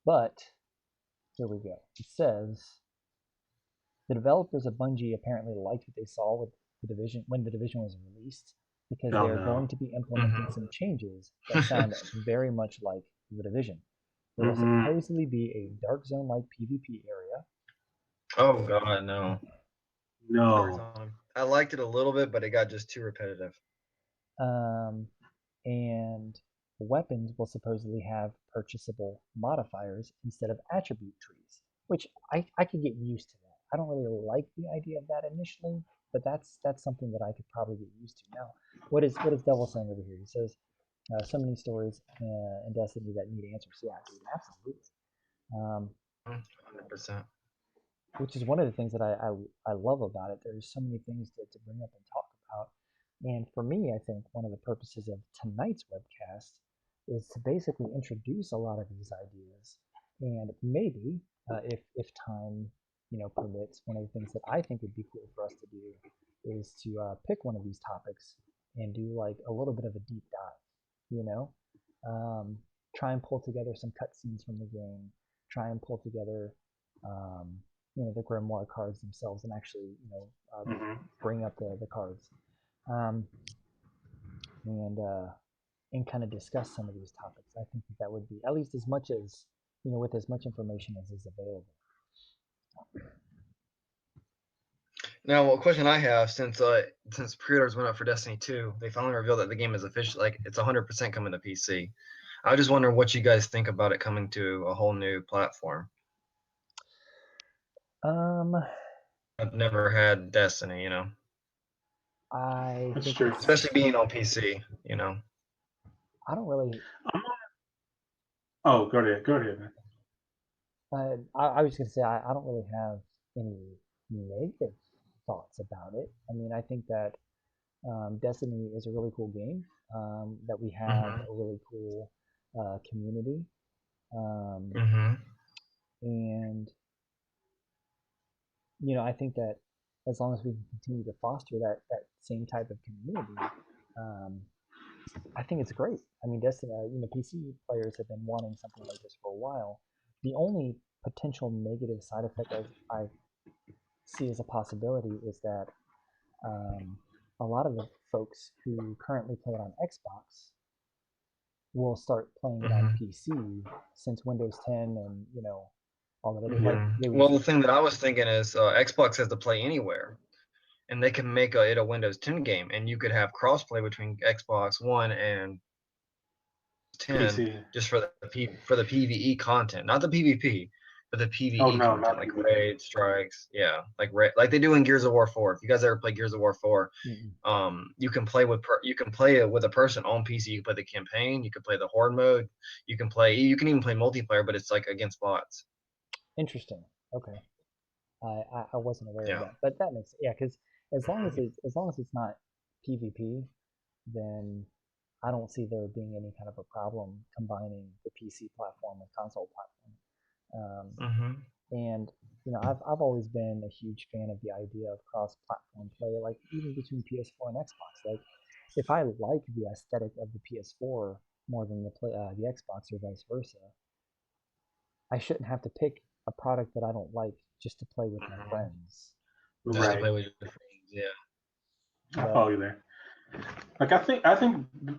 but here we go. It says the developers of Bungie apparently liked what they saw with the Division when the Division was released, because they're going to be implementing some changes that sound very much like the Division. There will supposedly be a dark zone-like PvP area. Oh God, no. No. I liked it a little bit, but it got just too repetitive. And weapons will supposedly have purchasable modifiers instead of attribute trees, which I could get used to that. I don't really like the idea of that initially, but that's something that I could probably get used to. Now, what is Devil saying over here? He says, so many stories in Destiny that need answers. Yeah, dude, absolutely. 100%. Which is one of the things that I love about it. There's so many things to bring up and talk about. And for me, I think one of the purposes of tonight's webcast is to basically introduce a lot of these ideas. And maybe, if time permits, one of the things that I think would be cool for us to do is to pick one of these topics and do like a little bit of a deep dive. Try and pull together some cutscenes from the game. Try and pull together the grimoire cards themselves, and actually bring up the cards, and kind of discuss some of these topics. I think that would be, at least as much as with as much information as is available. Now, a question I have, since pre-orders went up for Destiny 2, they finally revealed that the game is official, like it's 100% coming to PC. I just wonder what you guys think about it coming to a whole new platform. I've never had Destiny, I think especially being on PC, I don't really. Oh, go ahead, man. I was going to say I don't really have any negative thoughts about it. I mean, I think that Destiny is a really cool game. That we have a really cool community, and I think that as long as we can continue to foster that same type of community, I think it's great. I mean, Destiny, PC players have been wanting something like this for a while. The only potential negative side effect I see as a possibility is that a lot of the folks who currently play it on Xbox will start playing it on PC, since Windows 10 and all that other. Well, the thing that I was thinking is Xbox has to play anywhere, and they can make it a Windows 10 game, and you could have crossplay between Xbox One and 10 PC. Just for the PvE content, not the PvP, but the PvE content, like raid strikes, like they do in Gears of War 4. If you guys ever play Gears of War 4, you can play it with a person on PC. You can play the campaign, you can play the horde mode, you can even play multiplayer, but it's like against bots. Interesting. Okay, I wasn't aware of that, but that makes because as long as it's not PvP, then I don't see there being any kind of a problem combining the PC platform with console platform. And I've always been a huge fan of the idea of cross-platform play, like even between PS4 and Xbox. Like if I like the aesthetic of the PS4 more than the Xbox, or vice versa, I shouldn't have to pick a product that I don't like just to play with my friends. Just to play with your friends, I follow you there. Like I think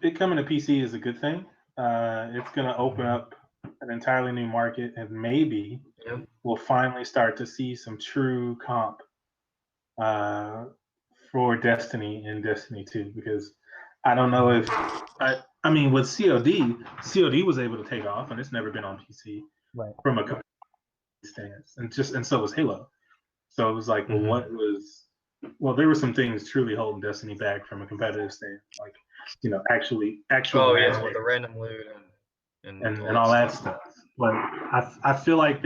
it coming to PC is a good thing. It's going to open up an entirely new market, and maybe we'll finally start to see some true comp for Destiny and Destiny 2. Because I don't know if I mean with COD was able to take off, and it's never been on PC from a stance, and so was Halo. So it was like, well, what was well, there were some things truly holding Destiny back from a competitive stand, like actual Oh yeah, with matchmaking the random loot and all that stuff. But I feel like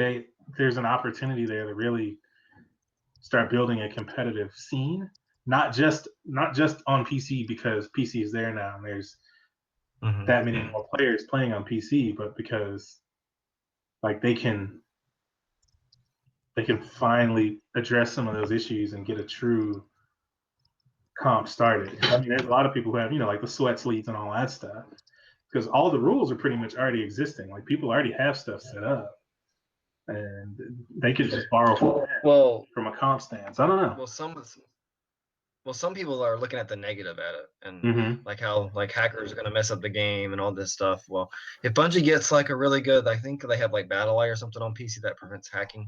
there's an opportunity there to really start building a competitive scene, not just on PC because PC is there now and there's that many more players playing on PC, but because like they can finally address some of those issues and get a true comp started. I mean, there's a lot of people who have, like the sweat sleeves and all that stuff, because all the rules are pretty much already existing. Like people already have stuff set up, and they could just borrow from a comp stance. I don't know. Some people are looking at the negative at it, and Mm-hmm. like how like hackers are gonna mess up the game and all this stuff. Well, if Bungie gets like a really good, I think they have like Battle Eye or something on PC that prevents hacking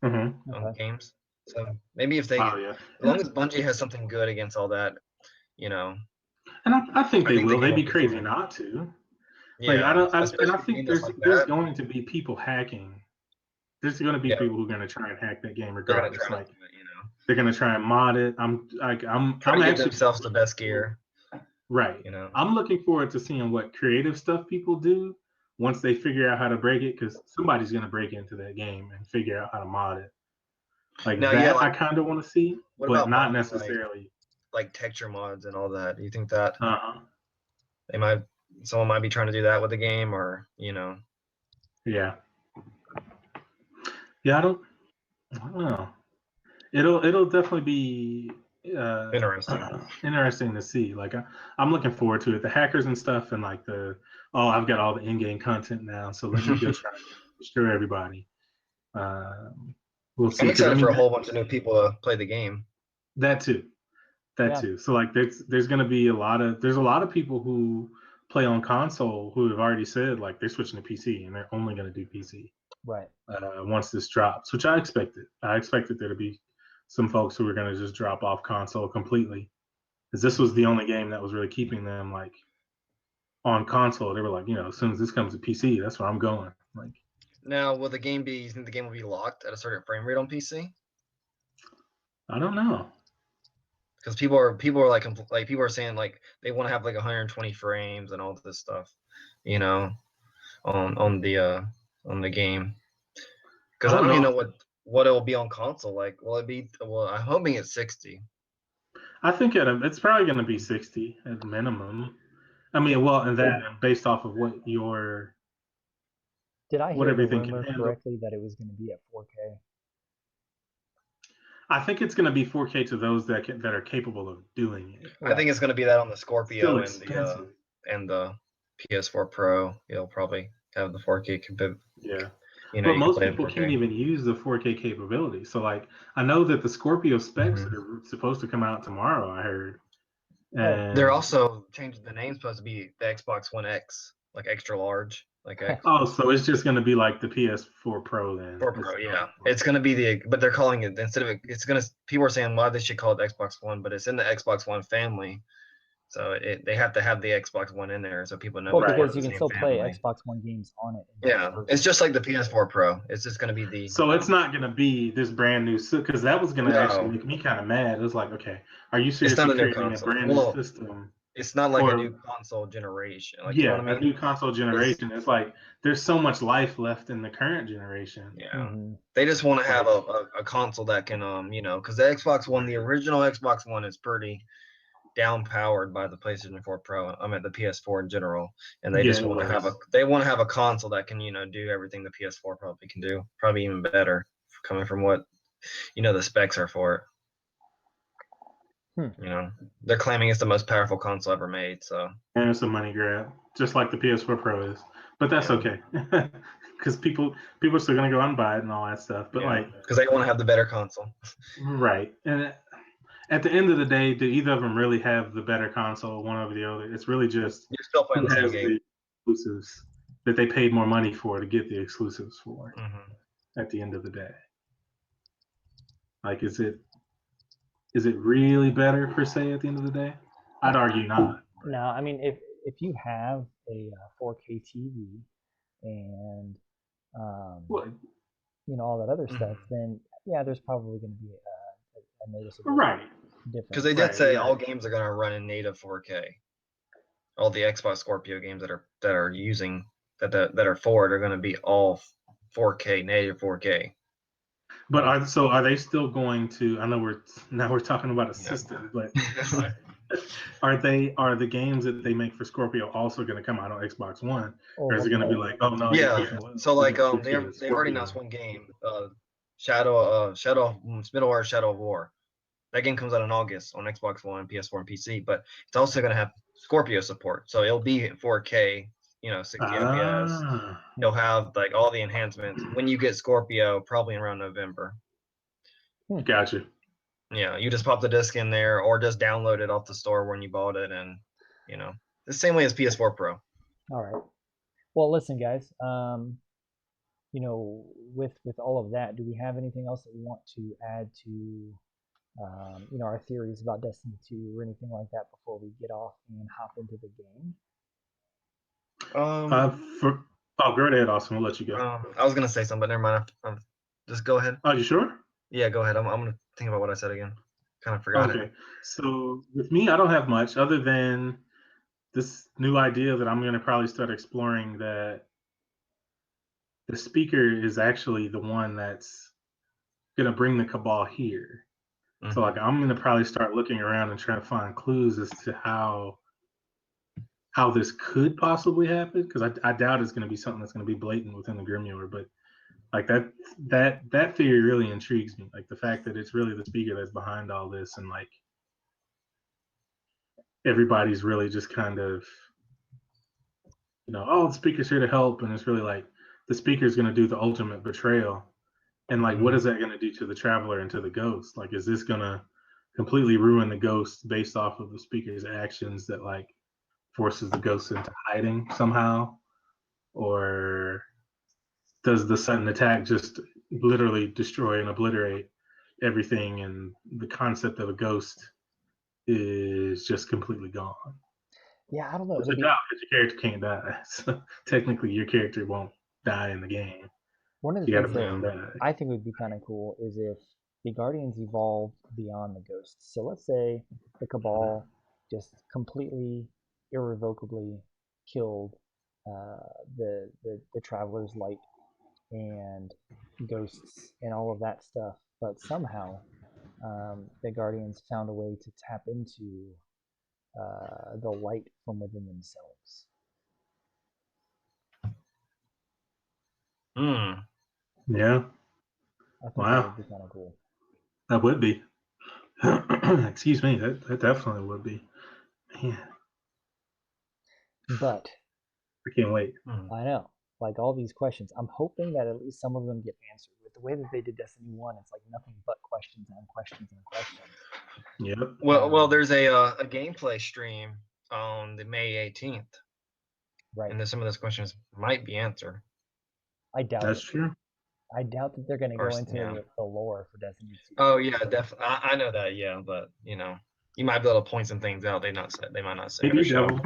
Mm-hmm. on games. So maybe if they, yeah. as long as Bungie has something good against all that, And I think they will. they They'd be can crazy fine. not to. Yeah, Like I especially think games like there's that. going to be people hacking. There's going to be Yeah, people who are going to try and hack that game they're gonna regardless. try to Like do it, they're going to try and mod it. I'm try to give actually themselves the best gear. right. I'm looking forward to seeing what creative stuff people do once they figure out how to break it, because somebody's going to break into that game and figure out how to mod it. Like Now, that, I kind of want to see, what but about not mods necessarily. like texture mods and all that? Do you think that Uh-huh. someone might be trying to do that with the game, or Yeah. Yeah, I don't know. It'll definitely be interesting to see. Like I'm looking forward to it. The hackers and stuff, and like I've got all the in-game content now, so let me go try and destroy everybody. We'll see. I'm 'Cause, excited for a whole bunch of new people to play the game. That too. So like there's going to be a lot of people who play on console who have already said like they're switching to PC and they're only going to do PC. Right. Once this drops, which I expected. I expected there to be some folks who were going to just drop off console completely, because this was the only game that was really keeping them like on console. They were like, as soon as this comes to PC, that's where I'm going. Like, now, will the game be? You think the game will be locked at a certain frame rate on PC? I don't know. Because people are like people are saying like they want to have like 120 frames and all this stuff, on the game. Because I don't even know what it will be on console. Like, will it be? Well, I'm hoping it's 60. I think it's probably going to be 60 at minimum. I mean, well, and that based off of what Did I hear the everything can rumor handle. correctly that it was going to be at 4K? I think it's going to be 4K to those that are capable of doing it. I think it's going to be that on the Scorpio Still and the PS4 Pro. It'll probably have the 4K capability. Yeah. But most people can't even use the 4K capability. So like I know that the Scorpio specs are supposed to come out tomorrow, I heard. And they're also changing the name, supposed to be the Xbox One X, like extra large. Like oh, so it's just gonna be like the PS4 Pro then. 4 Pro, yeah. It's gonna be but they're calling it, instead of people are saying why they should call it Xbox One, but it's in the Xbox One family. So they have to have the Xbox One in there so people know. Well, because you can still play Xbox One games on it. Yeah, it's just like the PS4 Pro. It's just going to be the. So it's not going to be this brand new, because that was going to actually make me kind of mad. It was like, okay, are you seriously creating a brand new system? It's not like a new console generation. Like, yeah, a new console generation. It's like there's so much life left in the current generation. Yeah, they just want to have a console that can, because the Xbox One, the original Xbox One, is pretty down powered by the PlayStation 4 Pro. I mean the PS4 in general, and they just want to have a console that can do everything the PS4 probably can do, probably even better, coming from what the specs are for it. They're claiming it's the most powerful console ever made. So and it's a money grab, just like the PS4 Pro is. But that's okay, because people are still gonna go out and buy it and all that stuff. But because they want to have the better console, right? And at the end of the day, do either of them really have the better console, one over the other? It's really just you're still playing the same game. The exclusives that they paid more money for to get the exclusives for. At the end of the day, like, is it really better per se? At the end of the day, I'd argue not. No, I mean if you have a 4K TV and all that other stuff, then yeah, there's probably going to be a noticeable. Right. different. Because they did Right, say right. all games are gonna run in native 4K. All the Xbox Scorpio games that are using that are forward are gonna be all 4K, native 4K. But are they still going to? I know we're talking about a Yeah. system, but are the games that they make for Scorpio also going to come out on Xbox One, or is it going to be like, oh no, Yeah. you're pushing So like pushing they've already Scorpio. announced one game, Middle-earth Shadow of War. That game comes out in August on Xbox One, PS4, and PC, but it's also going to have Scorpio support. So it'll be 4K, 60 FPS. Ah, You'll have like all the enhancements when you get Scorpio, probably around November. gotcha. Yeah, you just pop the disc in there or just download it off the store when you bought it, and the same way as PS4 Pro. All right. Well, listen, guys. With all of that, do we have anything else that we want to add to, our theories about Destiny 2 or anything like that before we get off and hop into the game? Um, Go ahead, Austin. We'll let you go. I was gonna say something, but never mind. Just go ahead. Oh, you sure? Yeah, go ahead. I'm gonna think about what I said again. Kind of forgot it. Okay. So with me, I don't have much other than this new idea that I'm going to probably start exploring, that the speaker is actually the one that's going to bring the cabal here. So like I'm going to probably start looking around and trying to find clues as to how this could possibly happen, because I doubt it's going to be something that's going to be blatant within the Grimoire, but like that theory really intrigues me, like the fact that it's really the speaker that's behind all this, and like everybody's really just kind of, oh, the speaker's here to help, and it's really like the speaker's going to do the ultimate betrayal. And like, what is that going to do to the traveler and to the ghost? Like, is this going to completely ruin the ghost based off of the speaker's actions that like forces the ghost into hiding somehow? Or does the sudden attack just literally destroy and obliterate everything, and the concept of a ghost is just completely gone? Yeah, I don't know. It's a doubt because your character can't die. So technically, your character won't die in the game. One of the You got to things make them that die. I think would be kind of cool is if the Guardians evolved beyond the ghosts. So let's say the Cabal just completely, irrevocably killed the Traveler's Light and ghosts and all of that stuff, but somehow the Guardians found a way to tap into the light from within themselves. Yeah. I think that Wow. would be kind of cool. That would be. Excuse me. That definitely would be. Man, But I can't wait. I know, like all these questions, I'm hoping that at least some of them get answered. With the way that they did Destiny 1, it's like nothing but questions and questions and questions. Yep. Well, there's a gameplay stream on the May 18th, Right. and then some of those questions might be answered. I doubt That's it. true. I doubt that they're going to go into Yeah. the lore for Destiny 2. Oh yeah, definitely. I know that. Yeah, but you might be able to point some things out. They might not say. Maybe or show. Devil.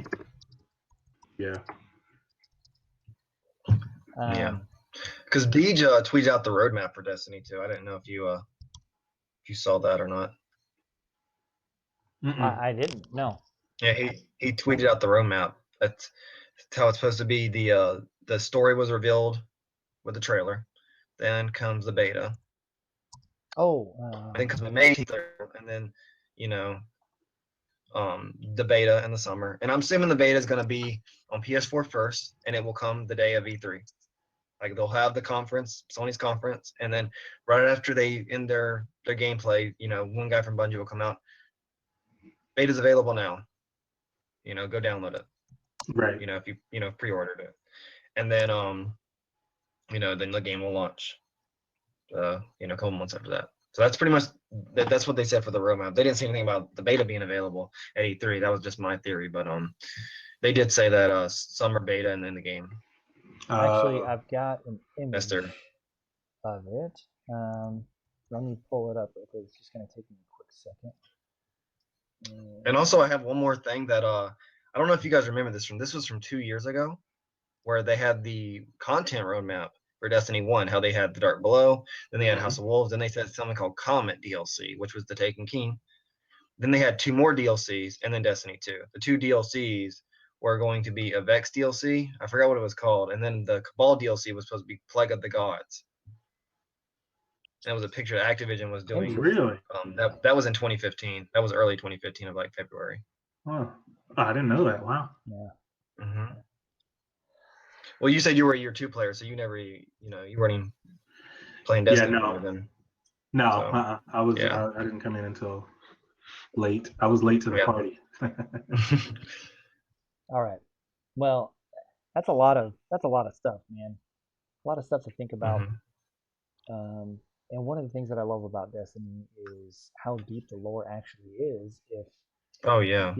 Yeah. Yeah. Because Bija tweeted out the roadmap for Destiny 2. I didn't know if you saw that or not. I didn't. No. Yeah, he tweeted out the roadmap. That's how it's supposed to be. The story was revealed with the trailer. Then comes the beta. Oh. Then comes the May 18th, and then the beta in the summer. And I'm assuming the beta is going to be on PS4 first, and it will come the day of E3. Like they'll have the conference, Sony's conference, and then right after they end their gameplay, one guy from Bungie will come out. Beta's available now. Go download it. Right. If you pre-ordered it, and then then the game will launch. A couple months after that. So that's pretty much that's what they said for the roadmap. They didn't say anything about the beta being available at E3. That was just my theory, but they did say that summer beta and then the game. Actually, I've got an image of it. Let me pull it up. It's just going to take me a quick second. And also, I have one more thing that I don't know if you guys remember this this was from 2 years ago, where they had the content roadmap for Destiny 1, how they had the Dark Below, then they had House of Wolves, then they said something called Comet DLC, which was the Taken King. then they had 2 more DLCs, and then Destiny 2. The 2 DLCs were going to be a Vex DLC. I forgot what it was called, and then the Cabal DLC was supposed to be Plague of the Gods. That was a picture that Activision was doing. Really? That was in 2015. That was early 2015 of like February. Wow. I didn't know that. Wow. Yeah. Mm-hmm. Well, you said you were a year 2 player, so you never, you weren't even playing Destiny no. then. No, So, I was. yeah. I didn't come in until late. I was late to the Yeah. party. All right. Well, that's a lot of stuff, man. A lot of stuff to think about. Mhm. And one of the things that I love about Destiny is how deep the lore actually is. If Oh yeah.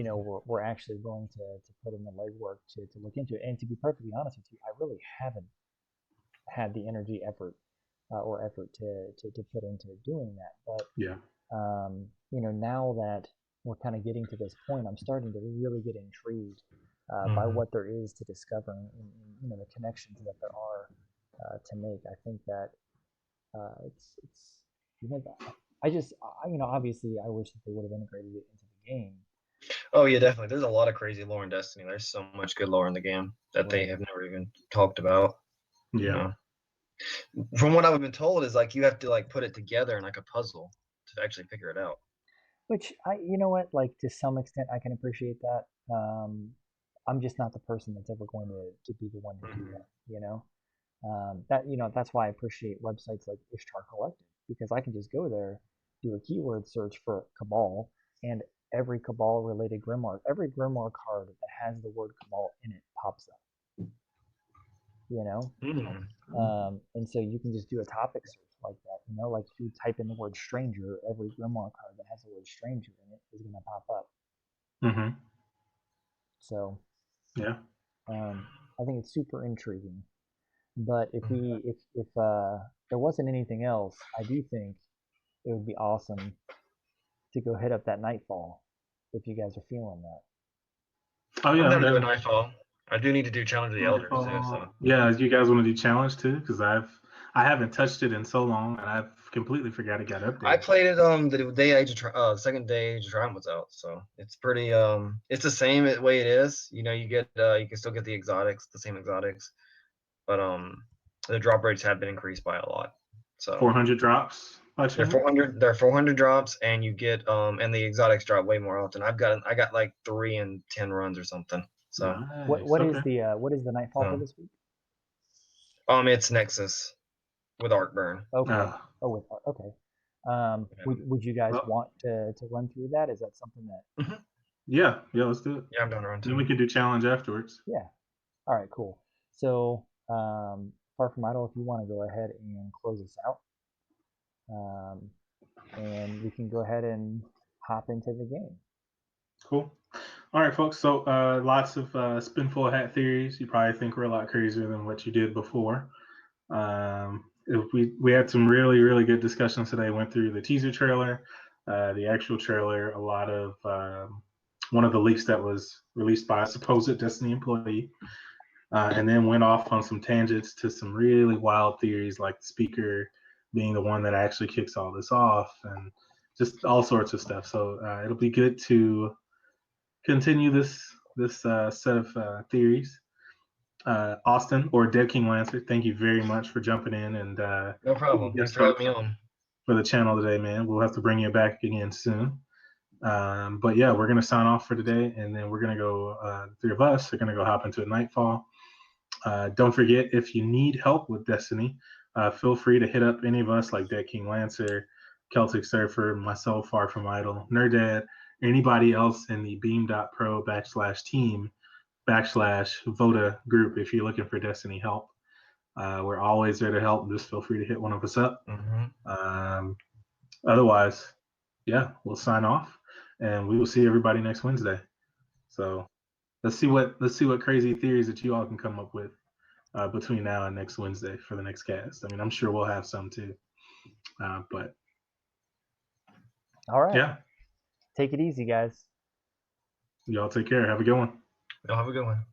we're actually willing to put in the legwork to look into it. And to be perfectly honest with you, I really haven't had the energy, effort to put into doing that. But Yeah. now that we're kind of getting to this point, I'm starting to really get intrigued by Mhm. what there is to discover and the connections that there are to make. I think that it's obviously I wish that they would have integrated it into the game. Oh yeah, definitely. There's a lot of crazy lore in Destiny. There's so much good lore in the game that they Right. have never even talked about. Yeah. From what I've been told is like you have to like put it together in like a puzzle to actually figure it out. Which like to some extent I can appreciate that. I'm just not the person that's ever going to be the one to do that. That's why I appreciate websites like Ishtar Collective, because I can just go there, do a keyword search for Cabal, and every Cabal related Grimoire, every Grimoire card that has the word Cabal in it pops up. And so you can just do a topic search like that. Like if you type in the word stranger, every Grimoire card that has the word stranger in it is going to pop up. Mm-hmm. So Yeah. I think it's super intriguing. But if there wasn't anything else, I do think it would be awesome to go hit up that Nightfall if you guys are feeling that. Oh yeah. I'm down to do a definitely. Nightfall. I do need to do Challenge of the Elders too. So. Yeah, you guys want to do challenge too? Because I haven't touched it in so long, and I've completely forgot it got updated. I played it the day the second day Age of Triumph was out, so it's pretty it's the same way it is. You get you can still get the exotics, the same exotics, but the drop rates have been increased by a lot. So 400 drops. They're 400. They're 400 drops, and you get and the exotics drop way more often. I got like 3 in 10 runs or something. So nice. What is the Nightfall for this week? It's Nexus with Arcburn. Okay. Okay. Would you guys want to run through that? Is that something that? Yeah, let's do it. Yeah, I'm down to run too. Then we can do challenge afterwards. Yeah. All right, cool. So, Far From Idle, if you want to go ahead and close us out, and we can go ahead and hop into the game. Cool. All right, folks. So lots of Spinfoil Hat Theories. You probably think we're a lot crazier than what you did before. We had some really, really good discussions today. Went through the teaser trailer, the actual trailer, a lot of one of the leaks that was released by a supposed Destiny employee, and then went off on some tangents to some really wild theories, like the speaker being the one that actually kicks all this off, and just all sorts of stuff. So it'll be good to continue this set of theories. Austin or Dead King Lancer, thank you very much for jumping in and no problem. Thanks for having me on for the channel today, man. We'll have to bring you back again soon. But yeah, we're gonna sign off for today, and then we're gonna go. The 3 of us are gonna go hop into a Nightfall. Don't forget, if you need help with Destiny, feel free to hit up any of us, like Dead King Lancer, Celtic Surfer, myself, Far From Idle, Nerdad, anybody else in the beam.pro/team/VOTA group. If you're looking for Destiny help, we're always there to help. Just feel free to hit one of us up. Otherwise, yeah, we'll sign off, and we will see everybody next Wednesday. So let's see what crazy theories that you all can come up with between now and next Wednesday for the next cast. I mean, I'm sure we'll have some too. But all right, yeah, take it easy, guys. Y'all take care. Have a good one. Y'all have a good one.